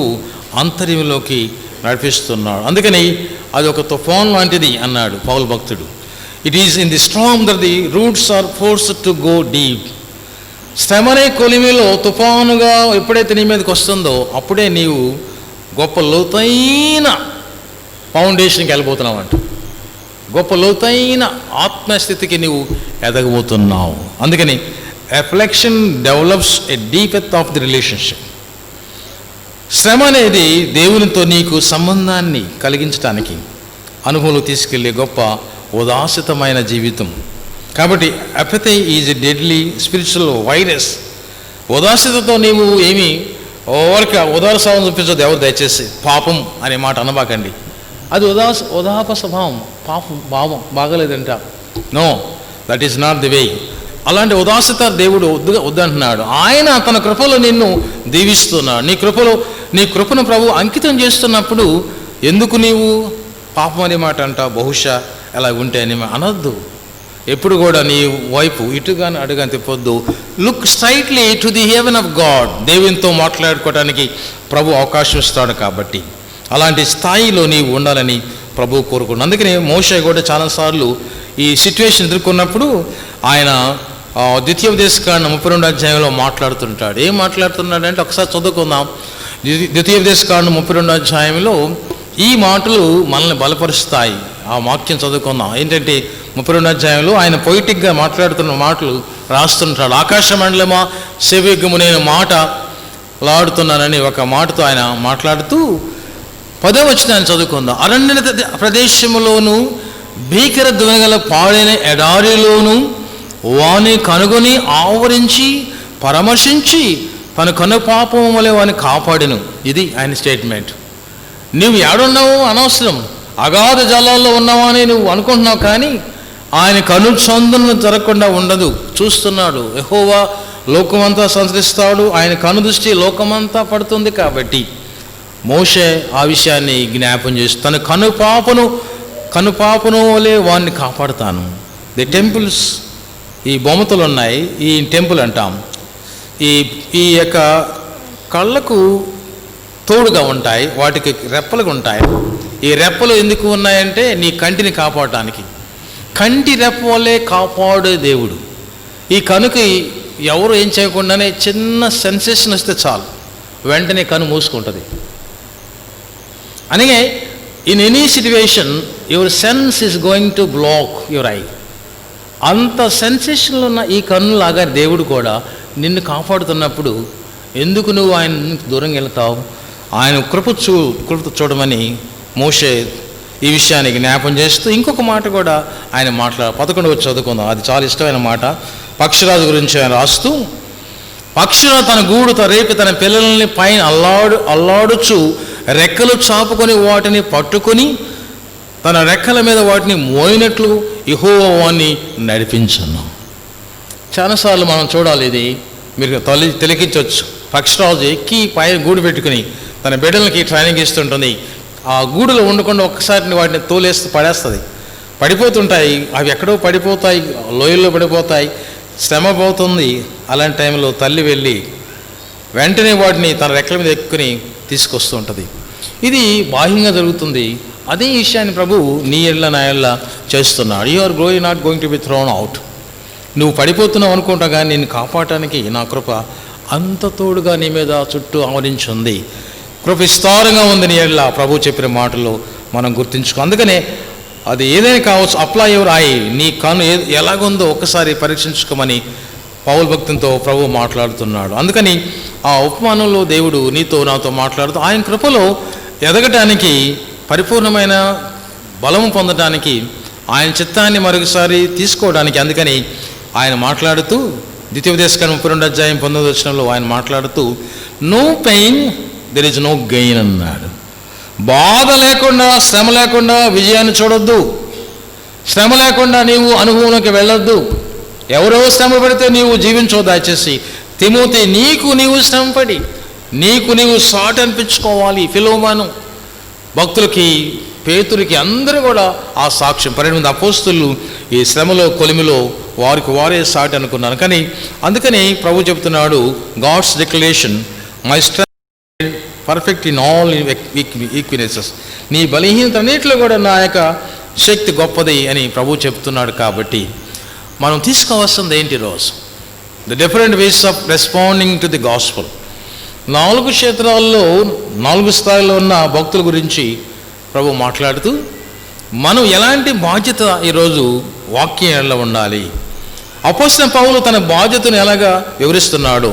[SPEAKER 1] అంతర్యంలోకి నడిపిస్తున్నాడు. అందుకని అది ఒక తుఫాన్ లాంటిది అన్నాడు పౌలు భక్తుడు. It is in the strong that the roots are forced to go deep. శ్రమనే కొలిమిలో తుఫానుగా ఎప్పుడైతే నీ మీదకి వస్తుందో అప్పుడే నీవు గొప్ప లోతైన ఫౌండేషన్కి వెళ్ళిపోతున్నావు అంట. గొప్ప లోతైన ఆత్మస్థితికి నీవు ఎదగబోతున్నావు. అందుకని affliction develops a depth of the relationship. శ్రమ అనేది దేవునితో నీకు సంబంధాన్ని కలిగించడానికి, అనుభవంలో తీసుకెళ్లే గొప్ప ఉదాసితమైన జీవితం. కాబట్టి apathy is a deadly spiritual virus. ఉదాసితతో నీవు ఏమి ఉదారసావం చూపించదు ఎవరు, దయచేసి పాపం అనే మాట అనబాకండి. అది ఉదాప స్వభావం, పాపం భావం బాగలేదంట. No, that is not the way. అలాంటి ఉదాసిత దేవుడు వద్దంటున్నాడు. ఆయన తన కృపలో నిన్ను దీవిస్తున్నాడు. నీ కృపను ప్రభు అంకితం చేస్తున్నప్పుడు ఎందుకు నీవు పాపం అనే మాట అంట, బహుశా ఎలా ఉంటే అని అనొద్దు. ఎప్పుడు కూడా నీ వైపు ఇటుగాని అడుగాని తిప్పొద్దు. Look straightly to the heaven of God. దేవునితో మాట్లాడుకోవడానికి ప్రభు అవకాశం ఇస్తాడు. కాబట్టి అలాంటి స్థాయిలో నీవు ఉండాలని ప్రభు కోరుకున్నాడు. అందుకనే మోషే కూడా చాలాసార్లు ఈ సిచ్యువేషన్ ఎదుర్కొన్నప్పుడు ఆయన ద్వితీయోపదేశకాండం 32వ అధ్యాయంలో మాట్లాడుతుంటాడు. ఏం మాట్లాడుతున్నాడంటే ఒకసారి చదువుకుందాం. ద్వితీయోపదేశకాండం 32వ అధ్యాయంలో ఈ మాటలు మనల్ని బలపరుస్తాయి. ఆ వాక్యం చదువుకుందాం. ఏంటంటే 32వ అధ్యాయంలో ఆయన పొయిటిక్గా మాట్లాడుతున్న మాటలు రాస్తుంటాడు. ఆకాశ మండలమా సేవేగము నేను మాటలాడుతున్నానని ఒక మాటతో ఆయన మాట్లాడుతూ 10వ వచనాన్ని చదువుకుందాం. అరణ్య ప్రదేశములోను భీకర ధ్వనిగల పాడైన ఎడారిలోను వాని కనుగొని ఆవరించి పరామర్శించి తన కనుపాపం వలె వాని కాపాడెను. ఇది ఆయన స్టేట్మెంట్. నువ్వు ఏడున్నావు అనవసరం, అగాధ జలాల్లో ఉన్నావా అని నువ్వు అనుకుంటున్నావు, కానీ ఆయన కను సందును జరగకుండా ఉండదు, చూస్తున్నాడు. యెహోవా లోకమంతా సంచరిస్తాడు, ఆయన కను దృష్టి లోకమంతా పడుతుంది. కాబట్టి మోషే ఆ విషయాన్ని జ్ఞాపం చేసి తన కనుపాపను వలె వాడిని కాపాడుతాను. ది టెంపుల్స్, ఈ బొమ్మతలు ఉన్నాయి, ఈ టెంపుల్ అంటాం. ఈ యొక్క కళ్ళకు తోడుగా ఉంటాయి, వాటికి రెప్పలుగా ఉంటాయి. ఈ రెప్పలు ఎందుకు ఉన్నాయంటే నీ కంటిని కాపాడటానికి. కంటి రెప్ప వల్లే కాపాడే దేవుడు. ఈ కనుకి ఎవరు ఏం చేయకుండానే చిన్న సెన్సేషన్ వస్తే చాలు, వెంటనే కను మూసుకుంటుంది. అనగా in any situation your sense is going to block your eye. అంత సెన్సేషన్లో ఉన్న ఈ కన్నులాగా దేవుడు కూడా నిన్ను కాపాడుతున్నప్పుడు ఎందుకు నువ్వు ఆయన దూరంగా వెళ్తావు? ఆయన కృప చూడమని మోషే ఈ విషయాన్ని జ్ఞాపం చేస్తూ ఇంకొక మాట కూడా ఆయన 11 చదువుకుందాం. అది చాలా ఇష్టమైన మాట. పక్షిరాజు గురించి ఆయన రాస్తూ, పక్షిరాజు తన గూడు రేపి తన పిల్లల్ని పైన అల్లాడుచు రెక్కలు చాపుకొని వాటిని పట్టుకొని తన రెక్కల మీద వాటిని మోయినట్లు యెహోవా వాణ్ణి నడిపించును. చాలాసార్లు మనం చూడాలి, ఇది మీరు తిలకించవచ్చు. పక్షిరాజు ఎక్కి పైన గూడు పెట్టుకుని తన బిడ్డలకి ట్రైనింగ్ ఇస్తుంటుంది. ఆ గూడులో ఉండకుండా ఒక్కసారి వాటిని తోలేస్తూ పడిపోతుంటాయి. అవి ఎక్కడో పడిపోతాయి, లోయల్లో పడిపోతాయి, శ్రమ పోతుంది. అలాంటి టైంలో తల్లి వెళ్ళి వెంటనే వాటిని తన రెక్కల మీద ఎక్కుని తీసుకొస్తూ ఉంటుంది. ఇది బాహ్యంగా జరుగుతుంది. అదే విషయాన్ని ప్రభు నీ ఎళ్ళ నా ఎళ్ళ చేస్తున్నాడు. You are not going to be thrown out. నువ్వు పడిపోతున్నావు అనుకుంటా, కానీ నేను కాపాడటానికి నా కృప అంత తోడుగా నీ మీద చుట్టూ ఆవరించింది. కృప విస్తారంగా ఉంది నీ ఎళ్ళ. ప్రభు చెప్పిన మాటలు మనం గుర్తించుకో. అందుకనే అది ఏదైనా కావచ్చు, అప్లై యువర్ ఐ. నీ కన్ను ఎలాగుందో ఒక్కసారి పరీక్షించుకోమని పౌలు భక్తునితో ప్రభు మాట్లాడుతున్నాడు. అందుకని ఆ ఉపమానంలో దేవుడు నీతో నాతో మాట్లాడుతూ ఆయన కృపలో ఎదగటానికి, పరిపూర్ణమైన బలము పొందడానికి, ఆయన చిత్తాన్ని మరొకసారి తీసుకోవడానికి, అందుకని ఆయన మాట్లాడుతూ ద్వితీయోపదేశకాండం 32:19 ఆయన మాట్లాడుతూ no pain there is no gain అన్నాడు. బాధ లేకుండా, శ్రమ లేకుండా విజయాన్ని చూడొద్దు. శ్రమ లేకుండా నీవు అనుభవంలోకి వెళ్ళొద్దు. ఎవరో శ్రమ పడితే నీవు జీవించవు. దయచేసి తిమోతి, నీవు శ్రమపడి నీవు సాటి అనిపించుకోవాలి. ఫిలోమాను భక్తులకి, పేతురికి, అందరూ కూడా ఆ సాక్ష్యం. 12 అపోస్తులు ఈ శ్రమలో కొలిమిలో వారికి వారే సాటి అనుకున్నారు. కానీ అందుకని ప్రభు చెప్తున్నాడు, God's declaration my strength perfect in all weaknesses. నీ బలహీనత అన్నింటిలో కూడా నా యొక్క శక్తి గొప్పది అని ప్రభు చెప్తున్నాడు. కాబట్టి మనం తీసుకోవాల్సింది ఏంటి రోజు? The different ways of responding to the gospel. 4 క్షేత్రాల్లో 4 స్థాయిలో ఉన్న భక్తుల గురించి ప్రభు మాట్లాడుతూ మనం ఎలాంటి బాధ్యత ఈరోజు వాక్యంలో ఉండాలి. అపోస్తలుడైన పౌలు తన బాధ్యతను ఎలాగా వివరిస్తున్నాడు,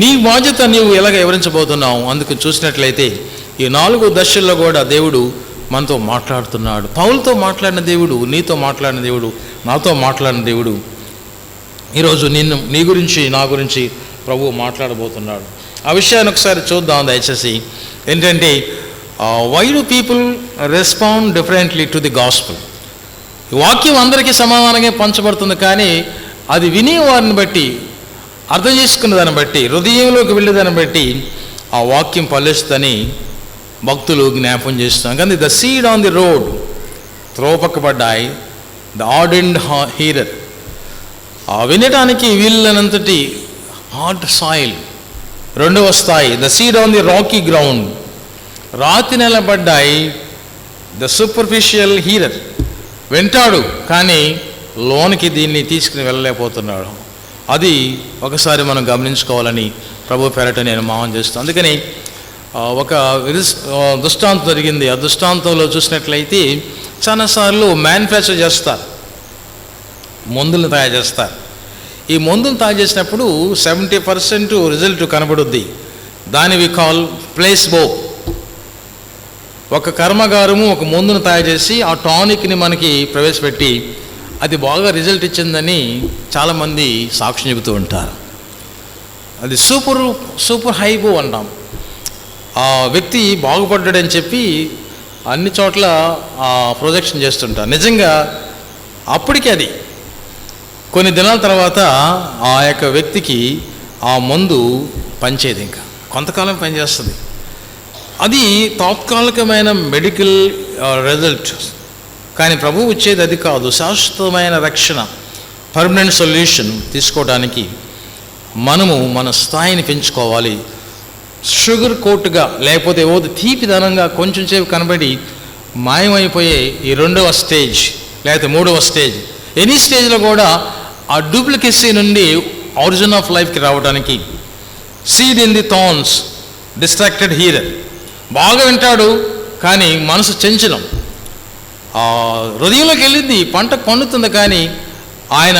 [SPEAKER 1] నీ బాధ్యత నీవు ఎలాగ వివరించబోతున్నావు. అందుకు చూసినట్లయితే ఈ 4 దశల్లో కూడా దేవుడు మనతో మాట్లాడుతున్నాడు. పౌలుతో మాట్లాడిన దేవుడు, నీతో మాట్లాడిన దేవుడు, నాతో మాట్లాడిన దేవుడు ఈరోజు నీ గురించి, నా గురించి ప్రభువు మాట్లాడబోతున్నాడు. ఆ విషయాన్ని ఒకసారి చూద్దాం దయచేసి. ఏంటంటే why do people respond differently to the gospel. వాక్యం అందరికీ సమానంగా పంచబడుతుంది, కానీ అది వినే వారిని బట్టి, అర్థం చేసుకున్న దాన్ని బట్టి, హృదయంలోకి వెళ్ళేదాన్ని బట్టి ఆ వాక్యం ఫలిస్తుందని భక్తులు జ్ఞాపం చేస్తున్నాం. కానీ the seed on the road త్రోపక్కబడ్డాయి, ద ఆర్డెండ్ హీరర్, వినటానికి వీళ్ళనంతటి హార్డ్ సాయిల్. 2వ స్థాయి the seed on the rocky ground, రాతి నిలబడ్డాయి, ద సూపర్ఫిషియల్ హీరర్, వింటాడు కానీ లోనికి దీన్ని తీసుకుని వెళ్ళలేకపోతున్నాడు. అది ఒకసారి మనం గమనించుకోవాలని ప్రభు పేరట నేను మావం చేస్తాను. అందుకని ఒక దృష్టాంతం జరిగింది. ఆ దృష్టాంతంలో చూసినట్లయితే చాలాసార్లు మ్యానుఫ్యాక్చర్ చేస్తారు, మందులను తయారు చేస్తారు. ఈ మందును తయారు చేసినప్పుడు 70% రిజల్ట్ కనబడుద్ది. దాని వి కాల్ ప్లేస్బో. ఒక కర్మగారము ఒక మందును తయారు చేసి ఆ టానిక్ని మనకి ప్రవేశపెట్టి అది బాగా రిజల్ట్ ఇచ్చిందని చాలామంది సాక్ష్యం చెబుతూ ఉంటారు. అది సూపర్ హైబో అంటాం. ఆ వ్యక్తి బాగుపడ్డాడని చెప్పి అన్ని చోట్ల ప్రొజెక్షన్ చేస్తుంటారు. నిజంగా అప్పటికి అది కొన్ని దినాల తర్వాత ఆ యొక్క వ్యక్తికి ఆ మందు పనిచేయదు, ఇంకా కొంతకాలం పనిచేస్తుంది. అది తాత్కాలికమైన మెడికల్ రిజల్ట్, కానీ ప్రభువు ఇచ్చేది అది కాదు. శాశ్వతమైన రక్షణ, పర్మనెంట్ సొల్యూషన్ తీసుకోవడానికి మనము మన స్థాయిని పెంచుకోవాలి. షుగర్ కోట్గా లేకపోతే ఏవో తీపిదనంగా కొంచెం సేపు కనబడి మాయమైపోయే ఈ 2వ స్టేజ్ లేకపోతే 3వ స్టేజ్, ఎనీ స్టేజ్లో కూడా ఆ డూప్లికేసీ నుండి ఆరిజిన్ ఆఫ్ లైఫ్కి రావడానికి seed in the thorns, distracted hearer. బాగా వింటాడు కానీ మనసు చంచలం, హృదయంలోకి వెళ్ళింది, పంట పండుతుంది, కానీ ఆయన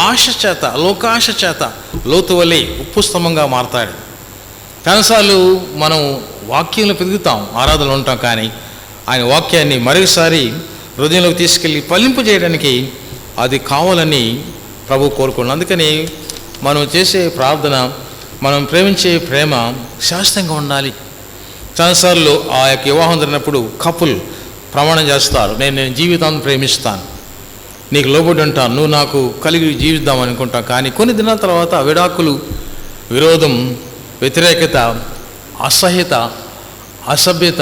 [SPEAKER 1] ఆశ చేత, లోకాశ చేత లోతు వలె ఉప్పు స్తంభంగా మారతాడు. చాలాసార్లు మనం వాక్యంలో పెరుగుతాం, ఆరాధనలు ఉంటాం, కానీ ఆయన వాక్యాన్ని మరొకసారి హృదయంలోకి తీసుకెళ్ళి ఫలింపు చేయడానికి అది కావాలని ప్రభు కోరుకున్నాం. అందుకని మనం చేసే ప్రార్థన, మనం ప్రేమించే ప్రేమ శాశ్వతంగా ఉండాలి. చాలాసార్లు ఆ యొక్క వివాహం జరిగినప్పుడు కపుల్ ప్రమాణం చేస్తారు, నేను జీవితాన్ని ప్రేమిస్తాను, నీకు లోబడి ఉంటాను, నువ్వు నాకు కలిగి జీవిద్దాం అనుకుంటాం. కానీ కొన్ని దినాల తర్వాత విడాకులు, విరోధం, వ్యతిరేకత, అసహ్యత, అసభ్యత,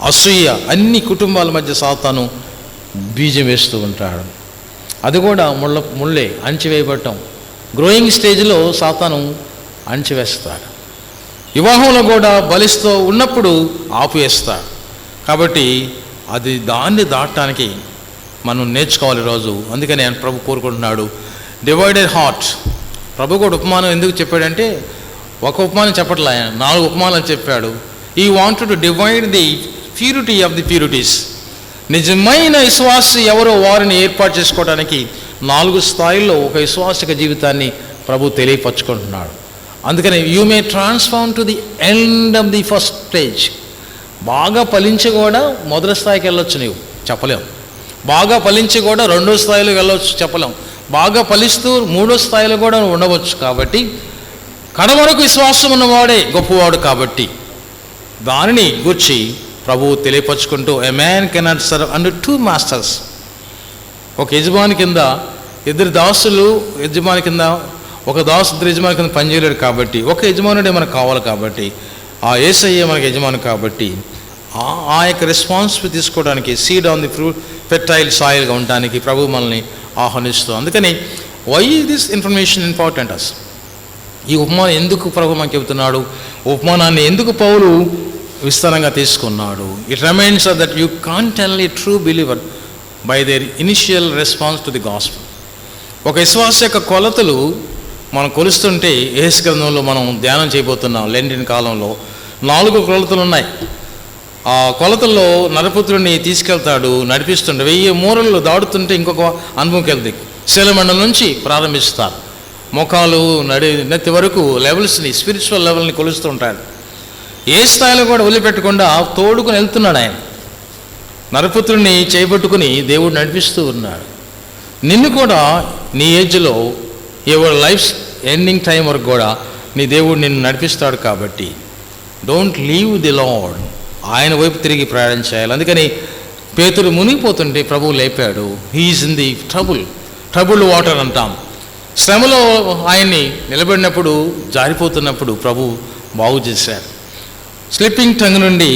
[SPEAKER 1] అసూయ అన్ని కుటుంబాల మధ్య సాతాను బీజం వేస్తూ ఉంటాడు. అది కూడా ముళ్ళే అణచివేయబడటం. గ్రోయింగ్ స్టేజ్లో సాతాను అణచివేస్తాడు. వివాహంలో కూడా బలిస్తూ ఉన్నప్పుడు ఆపివేస్తాడు. కాబట్టి దాన్ని దాటడానికి మనం నేర్చుకోవాలి ఈరోజు. అందుకని ఆయన ప్రభు కోరుకుంటున్నాడు డివైడెడ్ హార్ట్. ప్రభు కూడా ఉపమానం ఎందుకు చెప్పాడంటే ఒక ఉపమానం చెప్పట్లే, ఆయన 4 ఉపమానాలు చెప్పాడు. He wanted to divide the purity of the purities. నిజమైన విశ్వాసి ఎవరో వారిని ఏర్పాటు చేసుకోవడానికి 4 స్థాయిల్లో ఒక విశ్వాసిక జీవితాన్ని ప్రభు తెలియపరచుకుంటున్నాడు. అందుకని you may transform to the end of the first stage. బాగా ఫలించి కూడా మొదటి స్థాయికి వెళ్ళొచ్చు, నీవు చెప్పలేము. బాగా ఫలించి కూడా 2వ స్థాయిలో వెళ్ళవచ్చు, చెప్పలేం. బాగా ఫలిస్తూ 3వ స్థాయిలో కూడా ఉండవచ్చు. కాబట్టి కడవరకు విశ్వాసం ఉన్నవాడే గొప్పవాడు. కాబట్టి దానిని గూర్చి ప్రభువు తెలియపరుచుకుంటూ a man cannot serve under 2 masters. ఒక యజమాని కింద 2 దాసులు, యజమాని కింద ఒక దాసు 2 యజమాని కింద పనిచేయలేడు. కాబట్టి ఒక యజమానుడే మనకు కావాలి. కాబట్టి ఆ యేసయ్యే మనకు యజమాని. కాబట్టి ఆ యొక్క రెస్పాన్సిబిలిటీ తీసుకోవడానికి సీడ్ ఆన్ ది ఫెర్టైల్ సాయిల్గా ఉండడానికి ప్రభు మనల్ని ఆహ్వానిస్తూ. అందుకని వై దిస్ ఇన్ఫర్మేషన్ ఇంపార్టెంట్ అస్. ఈ ఉపమానం ఎందుకు ప్రభు మనకు చెబుతున్నాడు, ఉపమానాన్ని ఎందుకు పౌలు విస్తారంగా తీసుకున్నాడు? It reminds that you can't tell a true believer by their initial response to the gospel. ఒక విశ్వాస యొక్క కొలతలు మనం కొలుస్తుంటే యేసు గ్రంథంలో మనం ధ్యానం చేయబోతున్నాం. లెండిన కాలంలో 4 కొలతలు ఉన్నాయి. ఆ కొలతల్లో నరపుత్రుడిని తీసుకెళ్తాడు, నడిపిస్తుంటే 1000 మూరలు దాడుతుంటే ఇంకొక అనుభవంకి వెళ్తుంది. శిలమండలం నుంచి ప్రారంభిస్తారు, మోకాలు నెత్తి వరకు లెవెల్స్ని, స్పిరిచువల్ లెవెల్ని కొలుస్తూ ఉంటాడు. ఏ స్థాయిలో కూడా వదిలిపెట్టకుండా తోడుకుని వెళ్తున్నాడు ఆయన. నరపుత్రుడిని చేపట్టుకుని దేవుడు నడిపిస్తూ ఉన్నాడు. నిన్ను కూడా నీ ఏజ్లో యువర్ లైఫ్ ఎండింగ్ టైం వరకు కూడా నీ దేవుడు నిన్ను నడిపిస్తాడు. కాబట్టి డోంట్ లీవ్ ది లార్డ్, ఆయన వైపు తిరిగి ప్రయాణం చేయాలి. అందుకని పేతురు మునిగిపోతుంటే ప్రభువు లేపాడు. He's in the troubled water అంటాం. శ్రమలో ఆయన్ని నిలబడినప్పుడు, జారిపోతున్నప్పుడు ప్రభు బాగు చేశారు. స్లిప్పింగ్ టంగ్ నుండి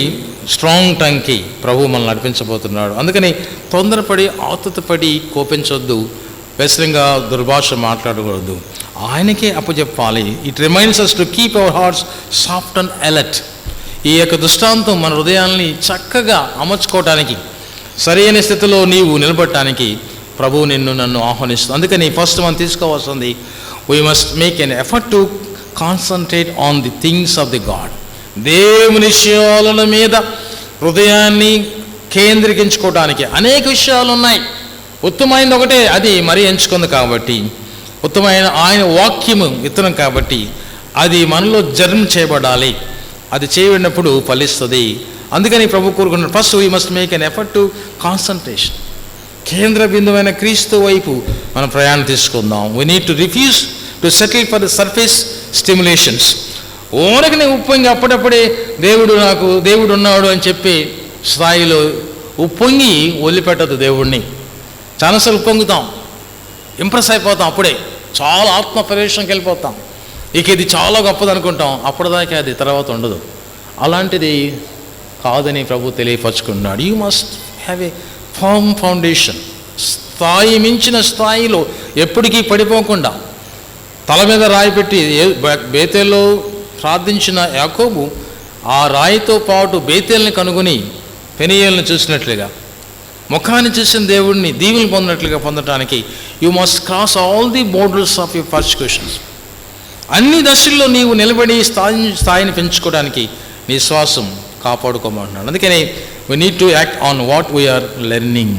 [SPEAKER 1] స్ట్రాంగ్ టంగ్కి ప్రభు మనల్ని నడిపించబోతున్నాడు. అందుకని తొందరపడి, ఆతుతపడి కోపించొద్దు, వ్యసనంగా దుర్భాష మాట్లాడకూడదు. ఆయనకే అప్పచెప్పాలి. It reminds us to keep our hearts soft and alert. ఈ యొక్క దృష్టాంతం మన హృదయాల్ని చక్కగా అమర్చుకోవటానికి, సరైన స్థితిలో నీవు నిలబడటానికి ప్రభువు నన్ను ఆహ్వానిస్తుంది. అందుకని ఫస్ట్ మనం తీసుకోవాల్సింది, we must make an effort to concentrate on the things of the God. దేవుని విషయాల మీద హృదయాన్ని కేంద్రీకరించుకోవడానికి అనేక విషయాలు ఉన్నాయి. ఉత్తమమైనది ఒకటే, అది మరీ ఎంచుకుంది. కాబట్టి ఉత్తమమైన ఆయన వాక్యము విత్తనం కాబట్టి అది మనలో జర్మ్ చేయబడాలి. అది చేయబడినప్పుడు ఫలిస్తుంది. అందుకని ప్రభు కోరుకున్నాడు, first we must make an effort to concentration. కేంద్ర బిందువైన క్రీస్తు వైపు మనం ప్రయాణం తీసుకుందాం. We need to refuse to settle for the surface stimulations. ఓనకనే ఉప్పొంగి అప్పుడప్పుడే దేవుడు ఉన్నాడు అని చెప్పి స్థాయిలో ఉప్పొంగి వదిలిపెట్టదు దేవుడిని. చాలాసార్లు ఉప్పొంగుతాం, ఇంప్రెస్ అయిపోతాం, అప్పుడే చాలా ఆత్మ ప్రవేశంకి వెళ్ళిపోతాం. ఇక ఇది చాలా గొప్పది అనుకుంటాం, అప్పటిదాకా అది తర్వాత ఉండదు. అలాంటిది కాదని ప్రభు తెలియపరుచుకున్నాడు. You must have a firm foundation. స్థాయి మించిన స్థాయిలో ఎప్పటికీ పడిపోకుండా తల మీద రాయి పెట్టి బేతేల్లో ప్రార్థించిన యాకోబు ఆ రాయితో పాటు బేతేల్ని కనుగొని పెనియేల్ని చూసినట్లుగా, ముఖాన్ని చూసిన దేవుడిని దీవులు పొందినట్లుగా పొందటానికి you must cross all the borders of your persecutions. అన్ని దశల్లో నీవు నిలబడి స్థాయిని పెంచుకోవడానికి నీ శ్వాసం కాపాడుకోమంటున్నాడు. అందుకని we need to act on what we're learning.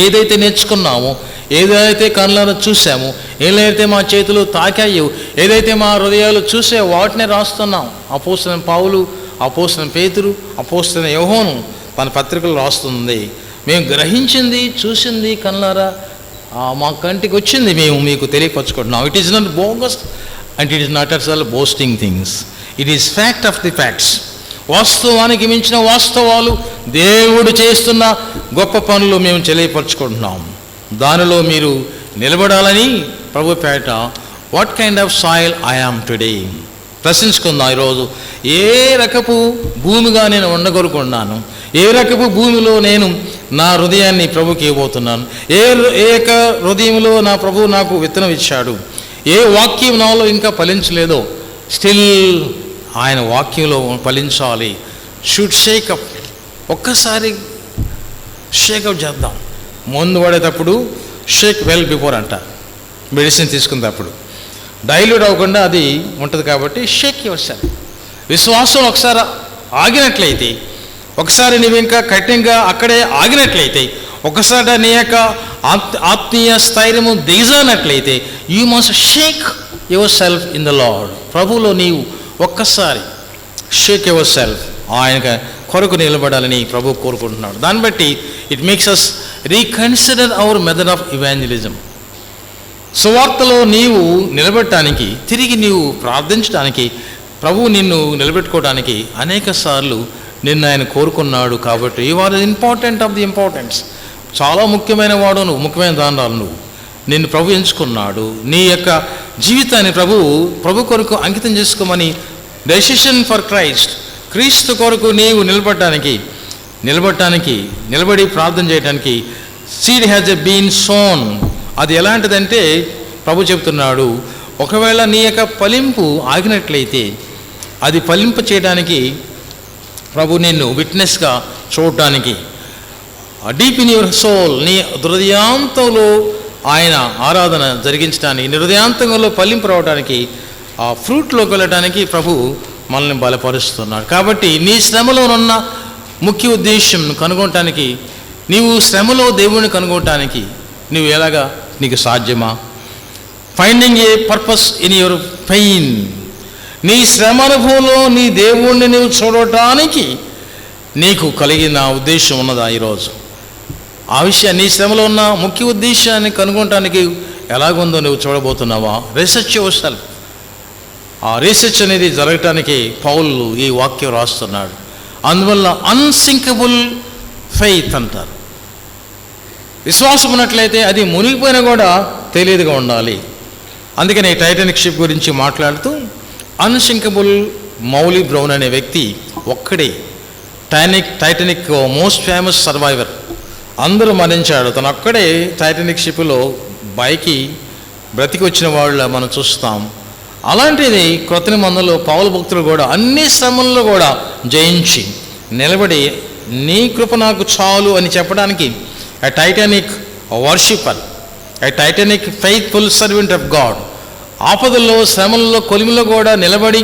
[SPEAKER 1] ఏదైతే నేర్చుకున్నామో, ఏదైతే కళ్ళను చూసామో, ఏదైతే మా చేతులు తాకాయో, ఏదైతే మా హృదయాలు చూసే వాటినే రాస్తున్నాం. అపోస్తలుడైన పౌలు, అపోస్తలుడైన పేతురు, అపోస్తలుడైన యోహాను తన పత్రికలు రాస్తుంది. మేము గ్రహించింది, చూసింది కళ్ళారా, మా కంటికి వచ్చింది మేము మీకు తెలియపరచుకుంటున్నాం. It is not bogus and it is not at all boasting things. It is fact of the facts. వాస్తవానికి మించిన వాస్తవాలు, దేవుడు చేస్తున్న గొప్ప పనులు మేము తెలియపరచుకుంటున్నాం. దానిలో మీరు నిలబడాలని ప్రభు పేట what kind of soil I am today ప్రశ్నించుకుందాం. ఈరోజు ఏ రకపు భూమిగా నేను ఉండగలుగుతున్నాను, ఏ రకపు భూమిలో నేను నా హృదయాన్ని ప్రభుకి ఇవ్వబోతున్నాను, ఏ హృదయంలో నా ప్రభు నాకు విత్తనం ఇచ్చాడు, ఏ వాక్యం నాలో ఇంకా ఫలించలేదో స్టిల్ ఆయన వాక్యంలో ఫలించాలి. Should shake up. ఒక్కసారి షేకప్ చేద్దాం. ముందు పడేటప్పుడు షేక్ వెల్ బిఫోర్ అంట, మెడిసిన్ తీసుకునేటప్పుడు డైల్యూట్ అవ్వకుండా అది ఉంటుంది కాబట్టి షేక్ యువర్ సెల్ఫ్. విశ్వాసం ఒకసారి ఆగినట్లయితే, ఒకసారి నీవు ఇంకా కఠినంగా అక్కడే ఆగినట్లయితే, ఒకసారి నీ యొక్క ఆత్మీయ స్థైర్యము దిగజానట్లయితే, you must shake yourself in the lord. ప్రభువులో నీవు ఒక్కసారి షేక్ యువర్ సెల్ఫ్. ఆయన కొరకు నిలబడాలని ప్రభు కోరుకుంటున్నాడు. దాన్ని బట్టి it makes us reconsider our method of evangelism. సువార్తలో నీవు నిలబెట్టడానికి, తిరిగి నీవు ప్రార్థించడానికి, ప్రభువు నిన్ను నిలబెట్టుకోవడానికి అనేక సార్లు నిన్ను ఆయన కోరుకున్నాడు. కాబట్టి you are important of the importance. చాలా ముఖ్యమైన వాడు నువ్వు, ముఖ్యమైన దానాలు నువ్వు. నిన్ను ప్రభు ఎంచుకున్నాడు. నీ యొక్క జీవితాన్ని ప్రభు కొరకు అంకితం చేసుకోమని, డెసిషన్ ఫర్ క్రైస్ట్, క్రీస్తు కొరకు నీవు నిలబడి ప్రార్థన చేయడానికి సీడ్ హ్యాజ్ ఎ బీన్ సోన్. అది ఎలాంటిదంటే ప్రభు చెప్తున్నాడు, ఒకవేళ నీ యొక్క ఫలింపు ఆగినట్లయితే అది ఫలింప చేయడానికి ప్రభు నిన్ను విట్నెస్గా చూడటానికి, డీప్ ఇన్ యువర్ సోల్, నీ హృదయాంతంలో ఆయన ఆరాధన జరిగించడానికి, నీ హృదయాంతంలో ఫలింపు రావడానికి, ఆ ఫ్రూట్లోకి వెళ్ళడానికి ప్రభు మనల్ని బలపరుస్తున్నాడు. కాబట్టి నీ శ్రమలోనున్న ముఖ్య ఉద్దేశం కనుగొనటానికి, నీవు శ్రమలో దేవుణ్ణి కనుగొనటానికి నీవు ఎలాగా, నీకు సాధ్యమా? Finding A purpose in your pain. నీ శ్రమ అనుభవంలో నీ దేవుణ్ణి నీవు చూడటానికి నీకు కలిగిన ఉద్దేశం ఉన్నదా ఈరోజు? ఆ విషయాన్ని, నీ శ్రమలో ఉన్న ముఖ్య ఉద్దేశాన్ని కనుగొనటానికి ఎలాగుందో నువ్వు చూడబోతున్నావా? Research yourself. ఆ రీసెర్చ్ అనేది జరగటానికి పౌలు ఈ వాక్యం రాస్తున్నాడు. అందువల్ల అన్సింకబుల్ ఫెయిత్ అంటారు. విశ్వాసం ఉన్నట్లయితే అది మునిగిపోయినా కూడా తెలియదుగా ఉండాలి. అందుకని టైటానిక్ షిప్ గురించి మాట్లాడుతూ అన్సింకబుల్ మౌలీ బ్రౌన్ అనే వ్యక్తి ఒక్కడే టైటానిక్ మోస్ట్ ఫేమస్ సర్వైవర్. అందరూ మరణించాడు, తను ఒక్కడే టైటానిక్ షిప్లో బైకి బ్రతికి వచ్చిన వాళ్ళ మనం చూస్తాం. అలాంటిది క్రొత్త నిబంధనలో పౌలు భక్తులు కూడా అన్ని శ్రమల్లో కూడా జయించి నిలబడి నీ కృప నాకు చాలు అని చెప్పడానికి a titanic worshipper, a titanic faithful servant of God, ఆపదల్లో శ్రమల్లో కొలిమిలో కూడా నిలబడి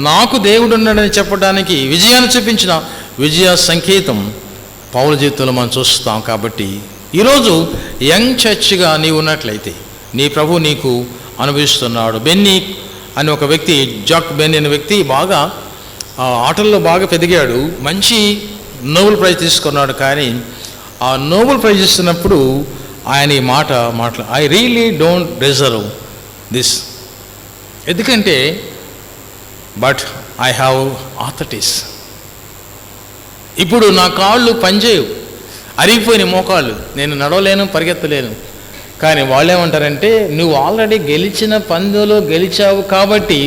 [SPEAKER 1] నాకు దేవుడు ఉన్నాడని చెప్పడానికి విజయాన్ని చూపించిన విజయ సంకేతం పౌలు జీవితంలో మనం చూస్తాం. కాబట్టి ఈరోజు యంగ్ చర్చ్గా నీవు ఉన్నట్లయితే నీ ప్రభు నీకు అనుభవిస్తున్నాడు. బెన్నీ అని ఒక వ్యక్తి, జాక్ బెన్నీ అనే వ్యక్తి బాగా ఆ ఆటల్లో బాగా పెరిగాడు, మంచి నోబెల్ ప్రైజ్ తీసుకున్నాడు. కానీ ఆ నోబెల్ ప్రైజ్ ఇస్తున్నప్పుడు ఆయన ఈ మాట I really don't deserve this, ఎందుకంటే బట్ ఐ హ్యావ్ ఆథరిటీస్. ఇప్పుడు నా కాళ్ళు పనిచేయవు, అరిగిపోయిన మోకాళ్ళు, నేను నడవలేను, పరిగెత్తలేను. కానీ వాళ్ళు ఏమంటారంటే, నువ్వు ఆల్రెడీ గెలిచిన పందెంలో గెలిచావు కాబట్టి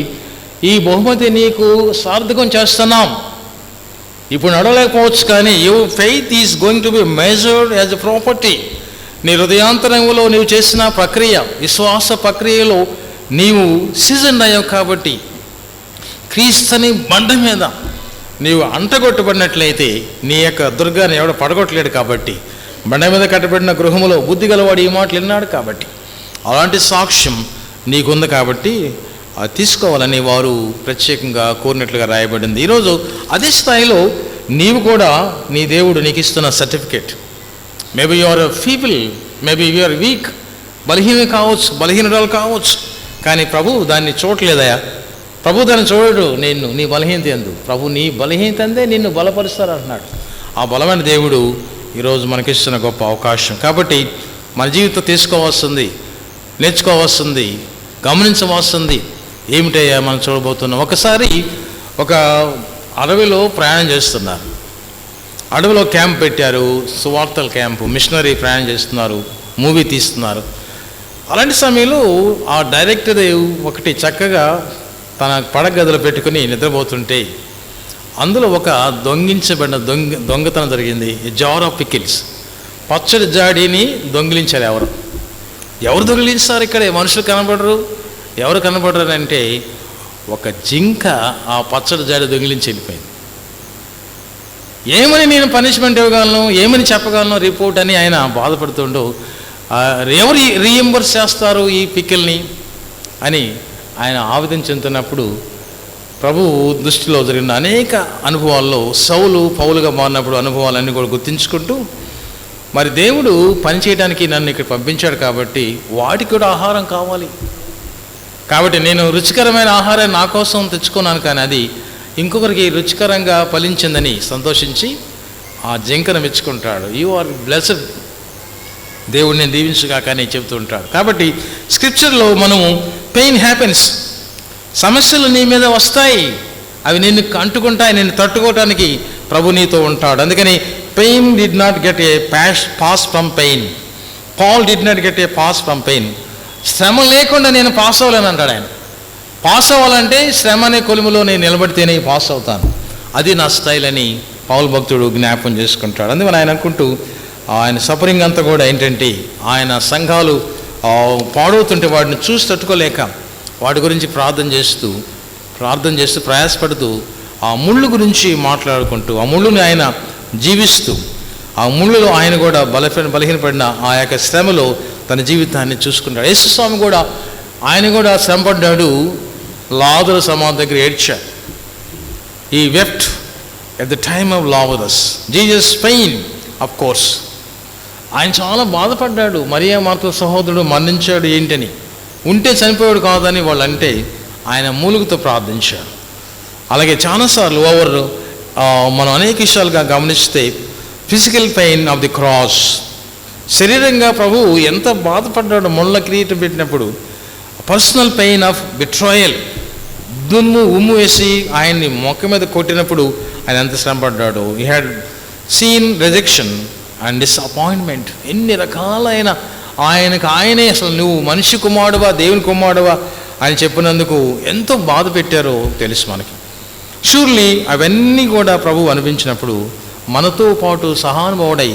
[SPEAKER 1] ఈ బహుమతి నీకు సార్థకం చేస్తున్నాం. ఇప్పుడు నడవలేకపోవచ్చు, కానీ your faith is going to be measured as a property. నీ హృదయాంతరంలో నీవు చేసిన ప్రక్రియ, విశ్వాస ప్రక్రియలో నీవు సీజన్ అయ్యావు కాబట్టి, క్రీస్తుని బండ మీద నీవు అంటగొట్టబడినట్లయితే నీ యొక్క దుర్గాన్ని ఎవడ పడగొట్టలేడు కాబట్టి, బండ మీద కట్టబడిన గృహములో బుద్ధి గలవాడు ఈ మాటలు విన్నాడు కాబట్టి, అలాంటి సాక్ష్యం నీకుంది కాబట్టి అది తీసుకోవాలని వారు ప్రత్యేకంగా కోరినట్లుగా రాయబడింది. ఈరోజు అదే స్థాయిలో నీవు కూడా నీ దేవుడు నీకు ఇస్తున్న certificate, maybe you are feeble, maybe you are weak, బలహీన కావచ్చు, బలహీనురాలు కావచ్చు, కానీ ప్రభు దాన్ని చూడలేదయా. ప్రభు దాన్ని చూడడు. నీ బలహీనత ఎందు, ప్రభు నీ బలహీనత అందే నిన్ను బలపరుస్తారు అంటున్నాడు. ఆ బలమైన దేవుడు ఈరోజు మనకిస్తున్న గొప్ప అవకాశం. కాబట్టి మన జీవితం తీసుకోవాల్సింది, నేర్చుకోవాల్సింది, గమనించవలసింది ఏమిటయ్యా మనం చూడబోతున్నాం. ఒకసారి ఒక అడవిలో ప్రయాణం చేస్తున్నారు. అడవిలో క్యాంప్ పెట్టారు, సువార్తల క్యాంపు, మిషనరీ ప్రయాణం చేస్తున్నారు, మూవీ తీస్తున్నారు. అలాంటి సమయంలో ఆ డైరెక్టర్ ఒకటి చక్కగా తన పడక గదిలో పెట్టుకుని నిద్రపోతుంటే అందులో ఒక దొంగిలించబడిన దొంగతనం జరిగింది. జార్ ఆఫ్ పికిల్స్, పచ్చడి జాడీని దొంగిలించారు. ఎవరు దొంగిలించారు? ఇక్కడే మనుషులు కనబడరు. ఎవరు కనబడరు అంటే ఒక జింక ఆ పచ్చడి జాడి దొంగిలించి వెళ్ళిపోయింది. ఏమని నేను పనిష్మెంట్ ఇవ్వగలను, ఏమని చెప్పగలను రిపోర్ట్ అని ఆయన బాధపడుతుండో, ఎవరు రీఎంబర్స్ చేస్తారు ఈ పికిల్ని అని ఆయన ఆవేదన చెందుతున్నప్పుడు ప్రభు దృష్టిలో జరిగిన అనేక అనుభవాల్లో సౌలు పౌలుగా మారినప్పుడు అనుభవాలన్నీ కూడా గుర్తించుకుంటూ, మరి దేవుడు పనిచేయడానికి నన్ను ఇక్కడ పంపించాడు కాబట్టి వాటికి కూడా ఆహారం కావాలి, కాబట్టి నేను రుచికరమైన ఆహారాన్ని నా కోసం తెచ్చుకున్నాను, కానీ అది ఇంకొకరికి రుచికరంగా ఫలించిందని సంతోషించి ఆ జింకను మెచ్చుకుంటాడు. యు ఆర్ బ్లెస్డ్, దేవుడిని దీవించుగా కానీ చెబుతూ ఉంటాడు. కాబట్టి స్క్రిప్చర్లో మనము పెయిన్ హ్యాపెన్స్, సమస్యలు నీ మీద వస్తాయి, అవి నిన్ను అంటుకుంటాయి, నిన్ను తట్టుకోవటానికి ప్రభు నీతో ఉంటాడు. అందుకని pain did not get a pass from pain, Paul did not get a pass from pain. శ్రమ లేకుండా నేను పాస్ అవ్వలేను అంటాడు ఆయన. పాస్ అవ్వాలంటే శ్రమ అనే కొలుములో నేను నిలబడితేనే పాస్ అవుతాను, అది నా స్టైల్ అని పౌలు భక్తుడు జ్ఞాపకం చేసుకుంటాడు. అందుకని ఆయన అనుకుంటూ ఆయన సఫరింగ్ అంతా కూడా ఏంటంటే ఆయన సంఘాలు పాడవుతుంటే వాడిని చూసి తట్టుకోలేక వాటి గురించి ప్రార్థన చేస్తూ ప్రయాసపడుతూ ఆ ముళ్ళు గురించి మాట్లాడుకుంటూ ఆ ముళ్ళుని ఆయన జీవిస్తూ ఆ ముళ్ళులో ఆయన కూడా బలహీనపడిన ఆ యొక్క శ్రమలో తన జీవితాన్ని చూసుకుంటాడు. యేసుస్వామి కూడా ఆయన కూడా శ్రమపడ్డాడు. లాజరు సమాధి దగ్గర ఏడ్చాడు. ఈ wept at the time of Lazarus. Jesus pain of course. ఆయన చాలా బాధపడ్డాడు. మరియా మార్త సహోదరుడు మరణించాడు ఏంటని, ఉంటే చనిపోయాడు కాదని వాళ్ళు అంటే ఆయన మూలుగుతో ప్రార్థించాడు. అలాగే చాలాసార్లు మనం అనేక విషయాలుగా గమనిస్తే physical pain of the cross, శరీరంగా ప్రభు ఎంత బాధపడ్డాడు. ముళ్ళ కిరీటం పెట్టినప్పుడు పర్సనల్ పెయిన్ ఆఫ్ బిట్రాయల్, ఉమ్ము వేసి ఆయన్ని మొక్క మీద కొట్టినప్పుడు ఆయన ఎంత శ్రమపడ్డాడు. He had seen rejection and disappointment. ఎన్ని రకాలైన ఆయనే అసలు నువ్వు మనిషి కుమారుడువా దేవుని కుమారుడువా అని చెప్పినందుకు ఎంతో బాధ పెట్టారో తెలుసు మనకి. షూర్లీ అవన్నీ కూడా ప్రభు అనిపించినప్పుడు మనతో పాటు సహానుభవుడై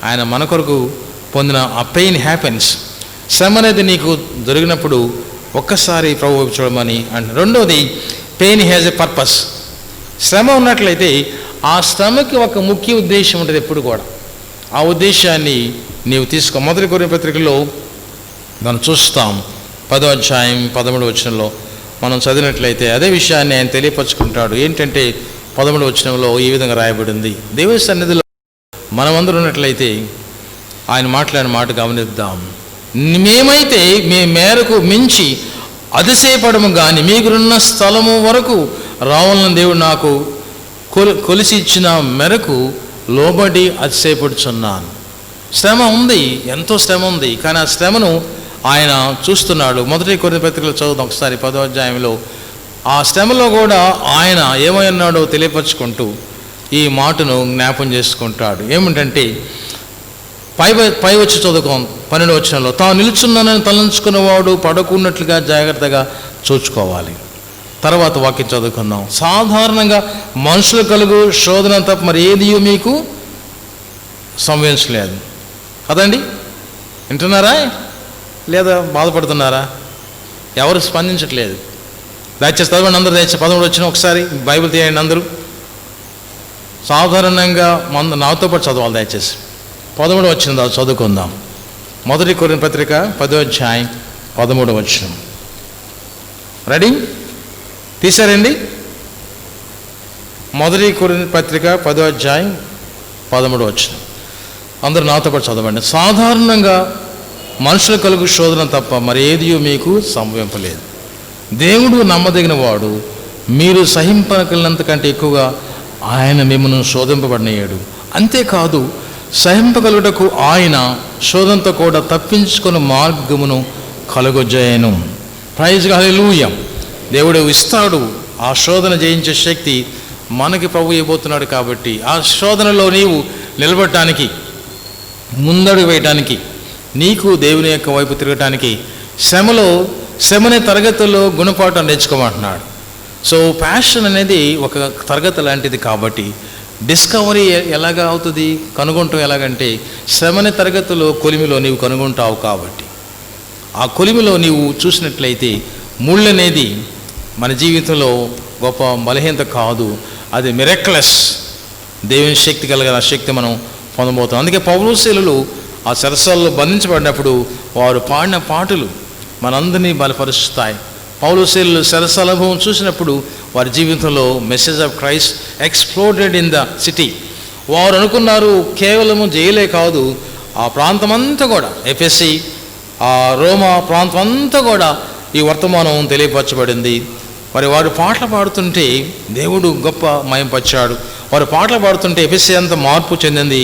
[SPEAKER 1] ఆయన మన కొరకు పొందిన ఆ పెయిన్ హ్యాపెన్స్. శ్రమ అనేది నీకు దొరికినప్పుడు ఒక్కసారి ప్రభు చూడమని అండ్ రెండోది పెయిన్ హ్యాజ్ ఎ పర్పస్. శ్రమ ఉన్నట్లయితే ఆ శ్రమకి ఒక ముఖ్య ఉద్దేశం ఉంటుంది ఎప్పుడు కూడా. ఆ ఉద్దేశాన్ని నీవు తీసుకో. మొదటి కొరింథీ పత్రికలో మనం చూస్తాం 10వ అధ్యాయం 13వ వచనంలో మనం చదివినట్లయితే అదే విషయాన్ని ఆయన తెలియపరుచుకుంటాడు. ఏంటంటే 13వ వచనంలో ఈ విధంగా రాయబడింది. దేవుని సన్నిధిలో మనమందరూ ఉన్నట్లయితే ఆయన మాట్లాడిన మాట గమనిద్దాం. మేమైతే మీ మేరకు మించి అతిశయపడము కానీ మీకున్న స్థలము వరకు రావాలని దేవుడు నాకు కొలిసి ఇచ్చిన మేరకు లోబడి అతిశయపడుచున్నాను. శ్రమ ఉంది, ఎంతో శ్రమ ఉంది, కానీ ఆ శ్రమను ఆయన చూస్తున్నాడు. 1 కొరింథీ పత్రికలో చదువుదాం ఒకసారి 10వ అధ్యాయంలో. ఆ శ్రమలో కూడా ఆయన ఏమై ఉన్నాడో తెలియపరుచుకుంటూ ఈ మాటను జ్ఞాపం చేసుకుంటాడు. ఏమిటంటే పై వచ్చి చదువుకోం 12వ వచనంలో, తాను నిలుచున్నానని తలంచుకున్నవాడు పడకున్నట్లుగా జాగ్రత్తగా చూచుకోవాలి. తర్వాత వాక్యం చదువుకుందాం. సాధారణంగా మనుషులు కలుగు శోధన తప్ప మరి ఏది మీకు సంభవించలేదు కదండి. వింటున్నారా లేదా బాధపడుతున్నారా? ఎవరు స్పందించట్లేదు. దయచేసి చదవండి అందరూ. దయచేసి 13 వచ్చిన ఒకసారి బైబిల్ తీయండి అందరూ. సాధారణంగా నాతో పాటు చదవాలి దయచేసి. 13 వచ్చిన చదువుకుందాం. 1 కొరింథీ పత్రిక 10వ అధ్యాయం 13వ వచనం. రెడీ? తీశారండి? 1 కొరింథీ పత్రిక 10వ అధ్యాయం 13వ వచనం. అందరూ నాతో పాటు చదవండి. సాధారణంగా మనుషులు కలుగు శోధన తప్ప మరి ఏది మీకు సంభవింపలేదు. దేవుడు నమ్మదగిన వాడు, మీరు సహింపగలిగినంత కంటే ఎక్కువగా ఆయన మిమ్మల్ని శోధింపబడినయ్యాడు. అంతేకాదు, సహింపగలుగుటకు ఆయన శోధనతో కూడా తప్పించుకుని మార్గమును కలుగజేయను. ప్రైజ్ హల్లెలూయా. దేవుడు ఇస్తాడు ఆ శోధన జయించే శక్తి మనకి ప్రభు ఇవ్వబోతున్నాడు. కాబట్టి ఆ శోధనలో నీవు నిలబడటానికి, ముందడుగు వేయటానికి, నీకు దేవుని యొక్క వైపు తిరగటానికి శ్రమనే తరగతుల్లో గుణపాఠం నేర్చుకోమంటున్నాడు. సో ప్యాషన్ అనేది ఒక తరగతి లాంటిది. కాబట్టి డిస్కవరీ ఎలాగా అవుతుంది, కనుగొంటాం ఎలాగంటే శ్రమనే తరగతిలో కొలిమిలో నీవు కనుగొంటావు. కాబట్టి ఆ కొలిమిలో నీవు చూసినట్లయితే ముళ్ళు అనేది మన జీవితంలో గొప్ప బలహీనత కాదు, అది మిరక్లెస్. దేవుని శక్తి కలిగిన శక్తి మనం పొందబోతాం. అందుకే పౌలుశీలులు ఆ సరస్సుల్లో బంధించబడినప్పుడు వారు పాడిన పాటలు మనందరినీ బలపరుస్తాయి. పౌలుశీలులు సరస్సు అనుభవం చూసినప్పుడు వారి జీవితంలో message of Christ exploded in the city. వారు అనుకున్నారు కేవలము జైలే కాదు, ఆ ప్రాంతం అంతా కూడా, ఎఫెసీ, ఆ రోమా ప్రాంతం అంతా కూడా ఈ వర్తమానం తెలియపరచబడింది. మరి వారు పాటలు పాడుతుంటే దేవుడు గొప్ప మయంపరిచాడు. వారు పాటలు పాడుతుంటే ఎఫెసీ అంతా మార్పు చెందింది.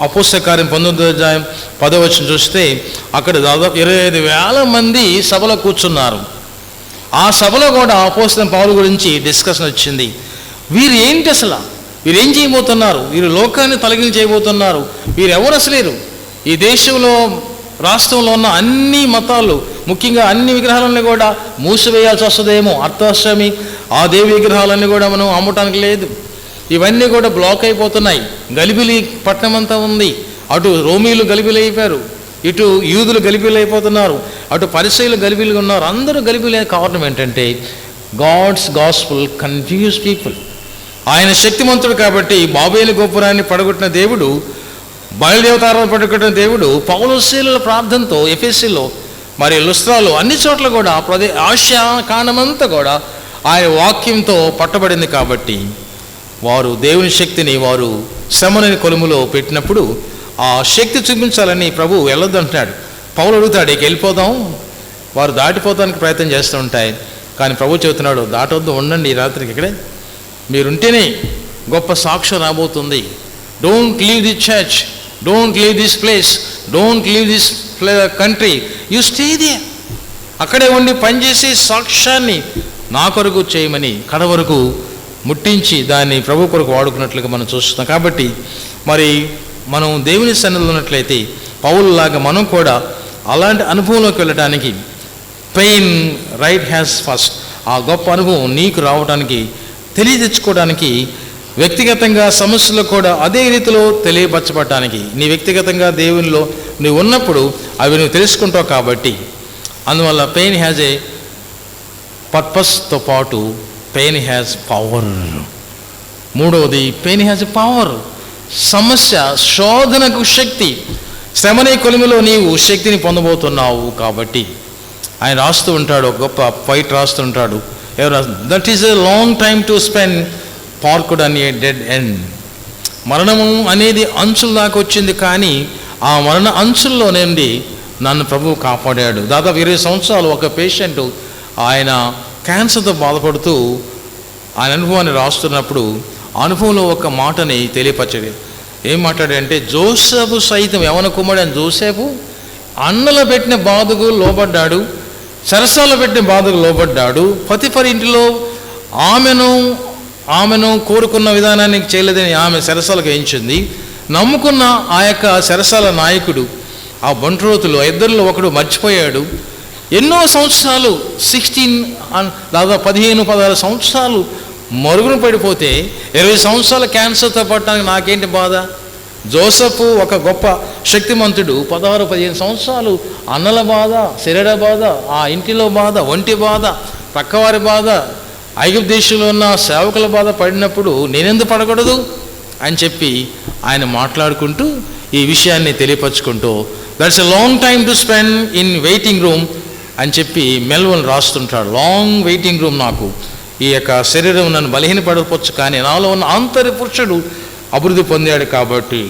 [SPEAKER 1] అపోస్తల కార్యం 19వ అధ్యాయం 10వ వచనం చూస్తే అక్కడ దాదాపు 25,000 మంది సభలో కూర్చున్నారు. ఆ సభలో కూడా అపోస్తలుడైన పౌలు గురించి డిస్కషన్ వచ్చింది. వీరు ఏంటి అసలు, వీరు ఏం చేయబోతున్నారు, వీరు లోకాన్ని తొలగించి చేయబోతున్నారు, వీరు ఎవరు అసలేరు, ఈ దేశంలో రాష్ట్రంలో ఉన్న అన్ని మతాలు, ముఖ్యంగా అన్ని విగ్రహాలన్నీ కూడా మూసివేయాల్సి వస్తుందేమో. అర్థాశ్రమి ఆ దేవి విగ్రహాలన్నీ కూడా మనం అమ్మటానికి లేదు. ఇవన్నీ కూడా బ్లాక్ అయిపోతున్నాయి. గలిబిలి పట్టణం అంతా ఉంది. అటు రోమీలు గలిబిలి అయిపోయారు, ఇటు యూదులు గలిబిలు అయిపోతున్నారు, అటు పరిసయ్యులు గలిబిలుగా ఉన్నారు. అందరూ గలిబిలే. కారణం ఏంటంటే గాడ్స్ గాస్పుల్ కన్ఫ్యూజ్ పీపుల్. ఆయన శక్తిమంతుడు కాబట్టి బాబేలు గోపురాన్ని పడగొట్టిన దేవుడు, బయలుదేవతారాలు పడగొట్టిన దేవుడు పౌలుశీలుల ప్రార్థనతో ఎఫెసీలో, మరి లుస్త్రాలో, అన్ని చోట్ల కూడా ఆసియా కాండమంతా కూడా ఆయన వాక్యంతో పట్టబడింది. కాబట్టి వారు దేవుని శక్తిని వారు శ్రమని కొలుములో పెట్టినప్పుడు ఆ శక్తి చూపించాలని ప్రభు వెళ్ళొద్దంటున్నాడు. పౌలు అడుగుతాడు, ఇక వెళ్ళిపోదాం, వారు దాటిపోతానికి ప్రయత్నం చేస్తూ ఉంటాయి. కానీ ప్రభు చెబుతున్నాడు, దాటొద్దు, ఉండండి ఈ రాత్రికి ఇక్కడే, మీరుంటేనే గొప్ప సాక్ష్యం రాబోతుంది. Don't leave the church, don't leave this place, don't leave this country, you stay there. అక్కడే ఉండి పనిచేసి సాక్ష్యాన్ని నా కొరకు చేయమని కడ వరకు ముట్టించి దాన్ని ప్రభు కొరకు వాడుకున్నట్లుగా మనం చూస్తున్నాం. కాబట్టి మరి మనం దేవుని సన్నిధిలో ఉన్నట్లయితే పౌలులాగా మనం కూడా అలాంటి అనుభవంలోకి వెళ్ళడానికి పెయిన్ రైట్ హ్యాస్ ఫస్ట్, ఆ గొప్ప అనుభవం నీకు రావడానికి, తెలియజెచ్చుకోవడానికి, వ్యక్తిగతంగా సమస్యలు కూడా అదే రీతిలో తెలియపరచబడటానికి, నీ వ్యక్తిగతంగా దేవునిలో నువ్వు ఉన్నప్పుడు అవి నువ్వు తెలుసుకుంటావు. కాబట్టి అందువల్ల పెయిన్ హ్యాజ్ ఏ పర్పస్తో పాటు పెయిన్ హ్యాజ్ పవర్. మూడవది, పెయిన్ హ్యాజ్ ఎ పవర్. సమస్య, శోధనకు శక్తి. శ్రమనే కొలిమిలో నీవు శక్తిని పొందబోతున్నావు. కాబట్టి ఆయన రాస్తూ ఉంటాడు, గొప్ప ఫైట్ రాస్తూ ఉంటాడు. ఎవరు, that is a long time to spend parked an A dead end. మరణము అనేది అంచుల దాకా వచ్చింది, కానీ ఆ మరణ అంచుల్లో నుండి నన్ను ప్రభువు కాపాడాడు. దాదాపు 20 సంవత్సరాలు ఒక పేషెంట్ ఆయన క్యాన్సర్తో బాధపడుతూ ఆయన అనుభవాన్ని రాస్తున్నప్పుడు అనుభవంలో ఒక మాటని తెలియపరచాడు. ఏం మాట్లాడంటే, జోసెఫు సైతం యవన కుమారుడు జోసెఫు అన్నలో పెట్టిన బాధకు లోబడ్డాడు, సరసాలో పెట్టిన బాధకు లోబడ్డాడు. పతిఫర్ ఇంటిలో ఆమెను కోరుకున్న విధానానికి చేయలేదని ఆమె సరసాలకు వేయించింది. నమ్ముకున్న ఆ యొక్క సరసాల నాయకుడు ఆ బంట్రోతులు ఇద్దరిలో ఒకడు మర్చిపోయాడు. ఎన్నో సంవత్సరాలు 16 దాదాపు 15-16 సంవత్సరాలు మరుగున పడిపోతే 20 సంవత్సరాల క్యాన్సర్తో పడటానికి నాకేంటి బాధ? జోసెఫ్ ఒక గొప్ప శక్తిమంతుడు, 16-15 సంవత్సరాలు అన్నల బాధ, శరీర బాధ, ఆ ఇంటిలో బాధ, ఒంటి బాధ, పక్కవారి బాధ, ఐగుప్తు దేశంలో ఉన్న సేవకుల బాధ పడినప్పుడు నేనెందుకు పడకూడదు అని చెప్పి ఆయన మాట్లాడుకుంటూ ఈ విషయాన్ని తెలియపరుచుకుంటూ, that's a long time to spend in waiting room అని చెప్పి మెల్వన్ రాస్తుంటాడు. లాంగ్ వెయిటింగ్ రూమ్, నాకు ఈ యొక్క శరీరం నన్ను బలహీనపడవచ్చు, కానీ నాలో ఉన్న ఆంతర్య పురుషుడు అభివృద్ధి పొందాడు కాబట్టి,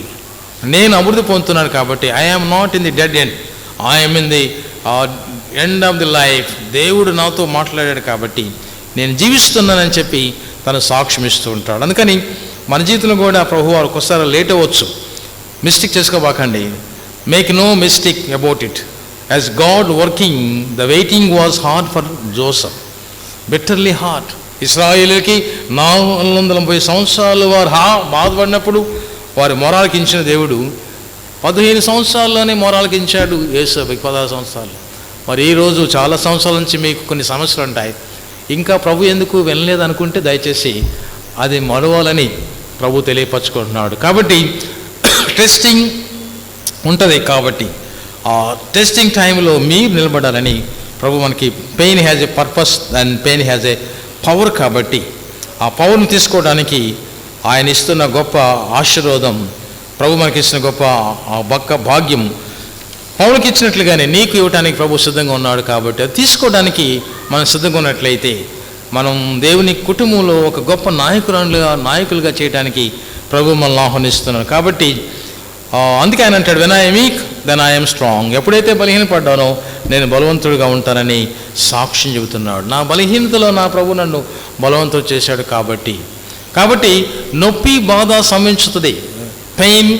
[SPEAKER 1] నేను అభివృద్ధి పొందుతున్నాను కాబట్టి, I am not in the dead end, I'm in the end of the life. దేవుడు నాతో మాట్లాడాడు కాబట్టి నేను జీవిస్తున్నానని చెప్పి తను సాక్ష్యం ఇస్తూ ఉంటాడు. అందుకని మన జీవితంలో కూడా ప్రభు వారు ఒక్కోసారి లేట్ అవ్వచ్చు. మిస్టేక్ చేసుకోబాకండి. Make no mistake about it. As God working, the waiting was hard for Joseph, bitterly hard. ఇశ్రాయేలుకి 430 సంవత్సరాలు వారు బాధపడినప్పుడు వారి మొరాలకించిన దేవుడు 15 సంవత్సరాల్లోనే మొరాలకించాడు యేసుకి 16 సంవత్సరాలు. మరి ఈరోజు చాలా సంవత్సరాల నుంచి మీకు కొన్ని సమస్యలు ఉంటాయి, ఇంకా ప్రభు ఎందుకు వెళ్ళలేదు అనుకుంటే దయచేసి అది మరవాలని ప్రభు తెలియపరచుకుంటున్నాడు. కాబట్టి టెస్టింగ్ ఉంటుంది, కాబట్టి ఆ టెస్టింగ్ టైంలో మీరు నిలబడాలని ప్రభు మనకి, pain has a purpose and pain has a power, కాబట్టి ఆ పవర్ని తీసుకోవడానికి ఆయన ఇస్తున్న గొప్ప ఆశీర్వాదం, ప్రభు మనకి ఇస్తున్న గొప్ప భాగ్యం పౌలుకి ఇచ్చినట్లుగానే నీకు ఇవ్వడానికి ప్రభు సిద్ధంగా ఉన్నాడు. కాబట్టి అది తీసుకోవడానికి మనం సిద్ధంగా ఉన్నట్లయితే మనం దేవుని కుటుంబంలో ఒక గొప్ప నాయకులుగా చేయడానికి ప్రభు మనల్ని ఆహ్వానిస్తున్నాడు. కాబట్టి అందుకే ఆయన అంటాడు, when I am weak then I am strong. ఎప్పుడైతే బలహీనపడ్డానో నేను బలవంతుడిగా ఉంటానని సాక్ష్యం చెబుతున్నాడు. నా బలహీనతలో నా ప్రభు నన్ను బలవంతుడు చేశాడు. కాబట్టి నొప్పి బాధ సంభవించుతుంది. పెయిన్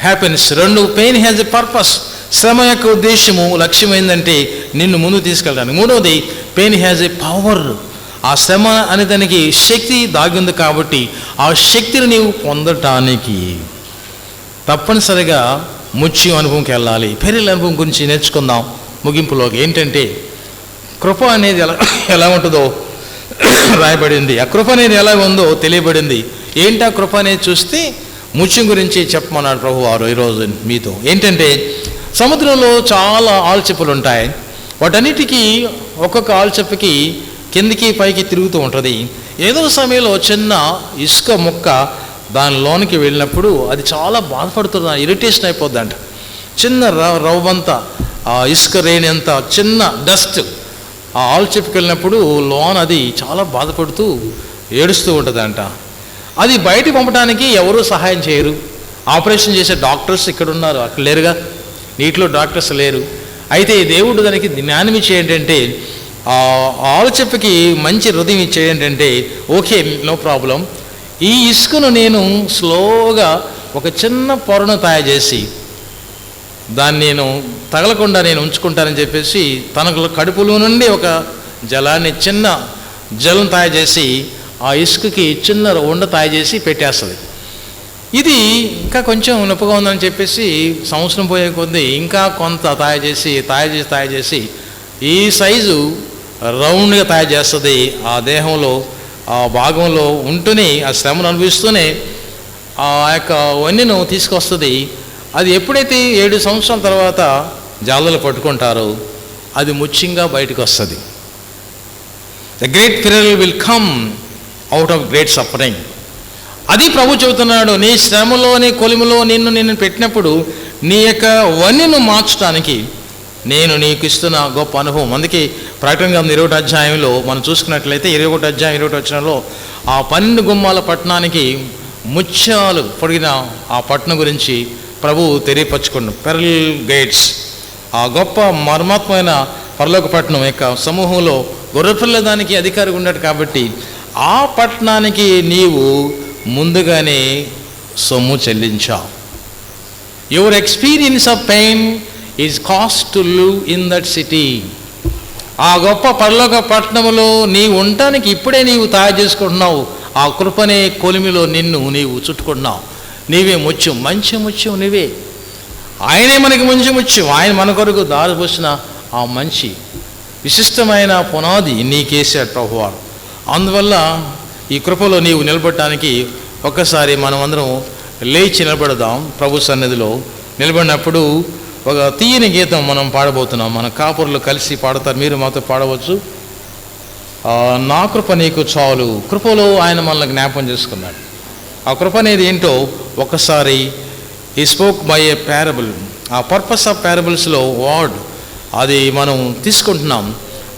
[SPEAKER 1] హ్యాపీనెస్ రెండు. Pain has a purpose. శ్రమ యొక్క ఉద్దేశము, లక్ష్యం ఏంటంటే నిన్ను ముందు తీసుకెళ్ళడానికి. మూడవది, పెయిన్ హ్యాజ్ ఎ పవర్. ఆ శ్రమ అనే దానికి శక్తి దాగి ఉంది కాబట్టి ఆ శక్తిని నీవు పొందటానికి తప్పనిసరిగా ముత్యం అనుభవంకి వెళ్ళాలి. పెరిల అనుభవం గురించి నేర్చుకుందాం ముగింపులోకి. ఏంటంటే కృప అనేది ఎలా ఉంటుందో రాయబడింది. ఆ కృప అనేది ఎలా ఉందో తెలియబడింది. ఏంటా కృప అనేది చూస్తే ముత్యం గురించి చెప్పమన్నాడు ప్రభు వారు ఈరోజు మీతో. ఏంటంటే సముద్రంలో చాలా ఆల్చెప్పులు ఉంటాయి. వాటన్నిటికీ ఒక్కొక్క ఆల్చెప్పుకి కిందికి పైకి తిరుగుతూ ఉంటుంది. ఏదో సమయంలో చిన్న ఇసుక ముక్క దానిలోనికి వెళ్ళినప్పుడు అది చాలా బాధపడుతుంది, ఇరిటేషన్ అయిపోద్దంట. చిన్న రవ్వంతా, ఆ ఇసుక రేణి అంత చిన్న డస్ట్ ఆ ఆల్చెప్పుకి వెళ్ళినప్పుడు లోన్ అది చాలా బాధపడుతూ ఏడుస్తూ ఉంటుందంట. అది బయట పంపడానికి ఎవరూ సహాయం చేయరు. ఆపరేషన్ చేసే డాక్టర్స్ ఇక్కడ ఉన్నారు, అక్కడ లేరుగా, నీటిలో డాక్టర్స్ లేరు. అయితే దేవుడు దానికి జ్ఞానం ఇచ్చే ఏంటంటే, ఆలోచెప్పుకి మంచి హృదయం ఇచ్చే ఏంటంటే, ఓకే నో ప్రాబ్లం, ఈ ఇసుకను నేను స్లోగా ఒక చిన్న పొరను తయారు చేసి దాన్ని నేను తగలకుండా నేను ఉంచుకుంటానని చెప్పేసి తన కడుపులో నుండి ఒక జలాన్ని, చిన్న జలం తయారు చేసి ఆ ఇసుకకి చిన్న ఉండ తయారు చేసి పెట్టేస్తుంది. ఇది ఇంకా కొంచెం నొప్పిగా ఉందని చెప్పేసి సంవత్సరం పోయే కొద్దీ ఇంకా కొంత తయారు చేసి ఈ సైజు రౌండ్గా తయారు చేస్తుంది. ఆ దేహంలో ఆ భాగంలో ఉంటూనే ఆ శ్రమను అనుభవిస్తూనే ఆ యొక్క వన్నెను తీసుకొస్తుంది. అది ఎప్పుడైతే 7 సంవత్సరాల తర్వాత జాలలు పట్టుకుంటారో అది ముత్యంగా బయటకు వస్తుంది. The great pearl will come out of great suffering. అది ప్రభు చెబుతున్నాడు. నీ శ్రమలో, నీ కొలిమిలో నిన్ను పెట్టినప్పుడు నీ యొక్క వన్నెను మార్చడానికి నేను నీకు ఇస్తున్న గొప్ప అనుభవం. అందుకే ప్రకటన గ్రంథం 21 అధ్యాయంలో మనం చూసుకున్నట్లయితే 21 అధ్యాయం 21 వచనంలో ఆ 12 గుమ్మాల పట్టణానికి ముత్యాలు పొడిగిన ఆ పట్టణం గురించి ప్రభు తెలియపరచుకున్నాడు. పెరల్ గేట్స్, ఆ గొప్ప మర్మాత్మైన పరలోక పట్టణం యొక్క సమూహంలో గొర్రెపిల్ల దానికి అధికారిగా ఉన్నాడు. కాబట్టి ఆ పట్టణానికి నీవు ముందుగానే సొమ్ము చెల్లించావు. Your experience of pain is cost to live in that city. ఆ గొప్ప పరలోక పట్టణంలో నీవు ఉండటానికి ఇప్పుడే నీవు తయారు చేసుకుంటున్నావు. ఆ కృపనే కొలిమిలో నిన్ను నీవు చుట్టుకుంటున్నావు. నీవే ముత్యం, మంచి ముత్యం నీవే. ఆయనే మనకి మంచి ముత్యం. ఆయన మన కొరకు దారిపోసిన ఆ మంచి విశిష్టమైన పునాది నీకేసాడు ప్రభువారు. అందువల్ల ఈ కృపలో నీవు నిలబడటానికి ఒక్కసారి మనం అందరం లేచి నిలబడదాం. ప్రభు సన్నిధిలో నిలబడినప్పుడు ఒక తీయని గీతం మనం పాడబోతున్నాం. మన కాపురులు కలిసి పాడతారు, మీరు మాతో పాడవచ్చు. నా కృప నీకు చాలు. కృపలో ఆయన మనల్ని జ్ఞాపం చేసుకున్నాడు. ఆ కృప అనేది ఏంటో ఒకసారి ఈ స్పోక్ బై ఏ ప్యారబుల్. ఆ పర్పస్ ఆఫ్ ప్యారబుల్స్లో వర్డ్ అది మనం తీసుకుంటున్నాం.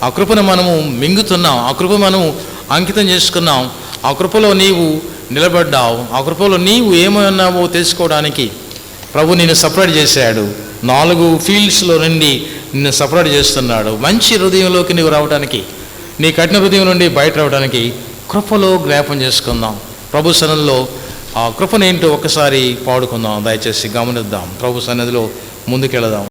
[SPEAKER 1] ఆ కృపను మనము మింగుతున్నాం. ఆ కృప మనము అంకితం చేసుకున్నాం. ఆ కృపలో నీవు నిలబడ్డావు. ఆ కృపలో నీవు ఏమై ఉన్నావో తెలుసుకోవడానికి ప్రభు నిన్ను సపరేట్ చేశాడు. 4 ఫీల్డ్స్లో నుండి నిన్ను సపరేట్ చేస్తున్నాడు. మంచి హృదయంలోకి నీవు రావడానికి, నీ కఠిన హృదయం నుండి బయట రావడానికి కృపలో జ్ఞాపం చేసుకుందాం. ప్రభు సన్నిధిలో ఆ కృపనేంటో ఒకసారి పాడుకుందాం. దయచేసి గమనిద్దాం. ప్రభు సన్నిధిలో ముందుకెళదాం.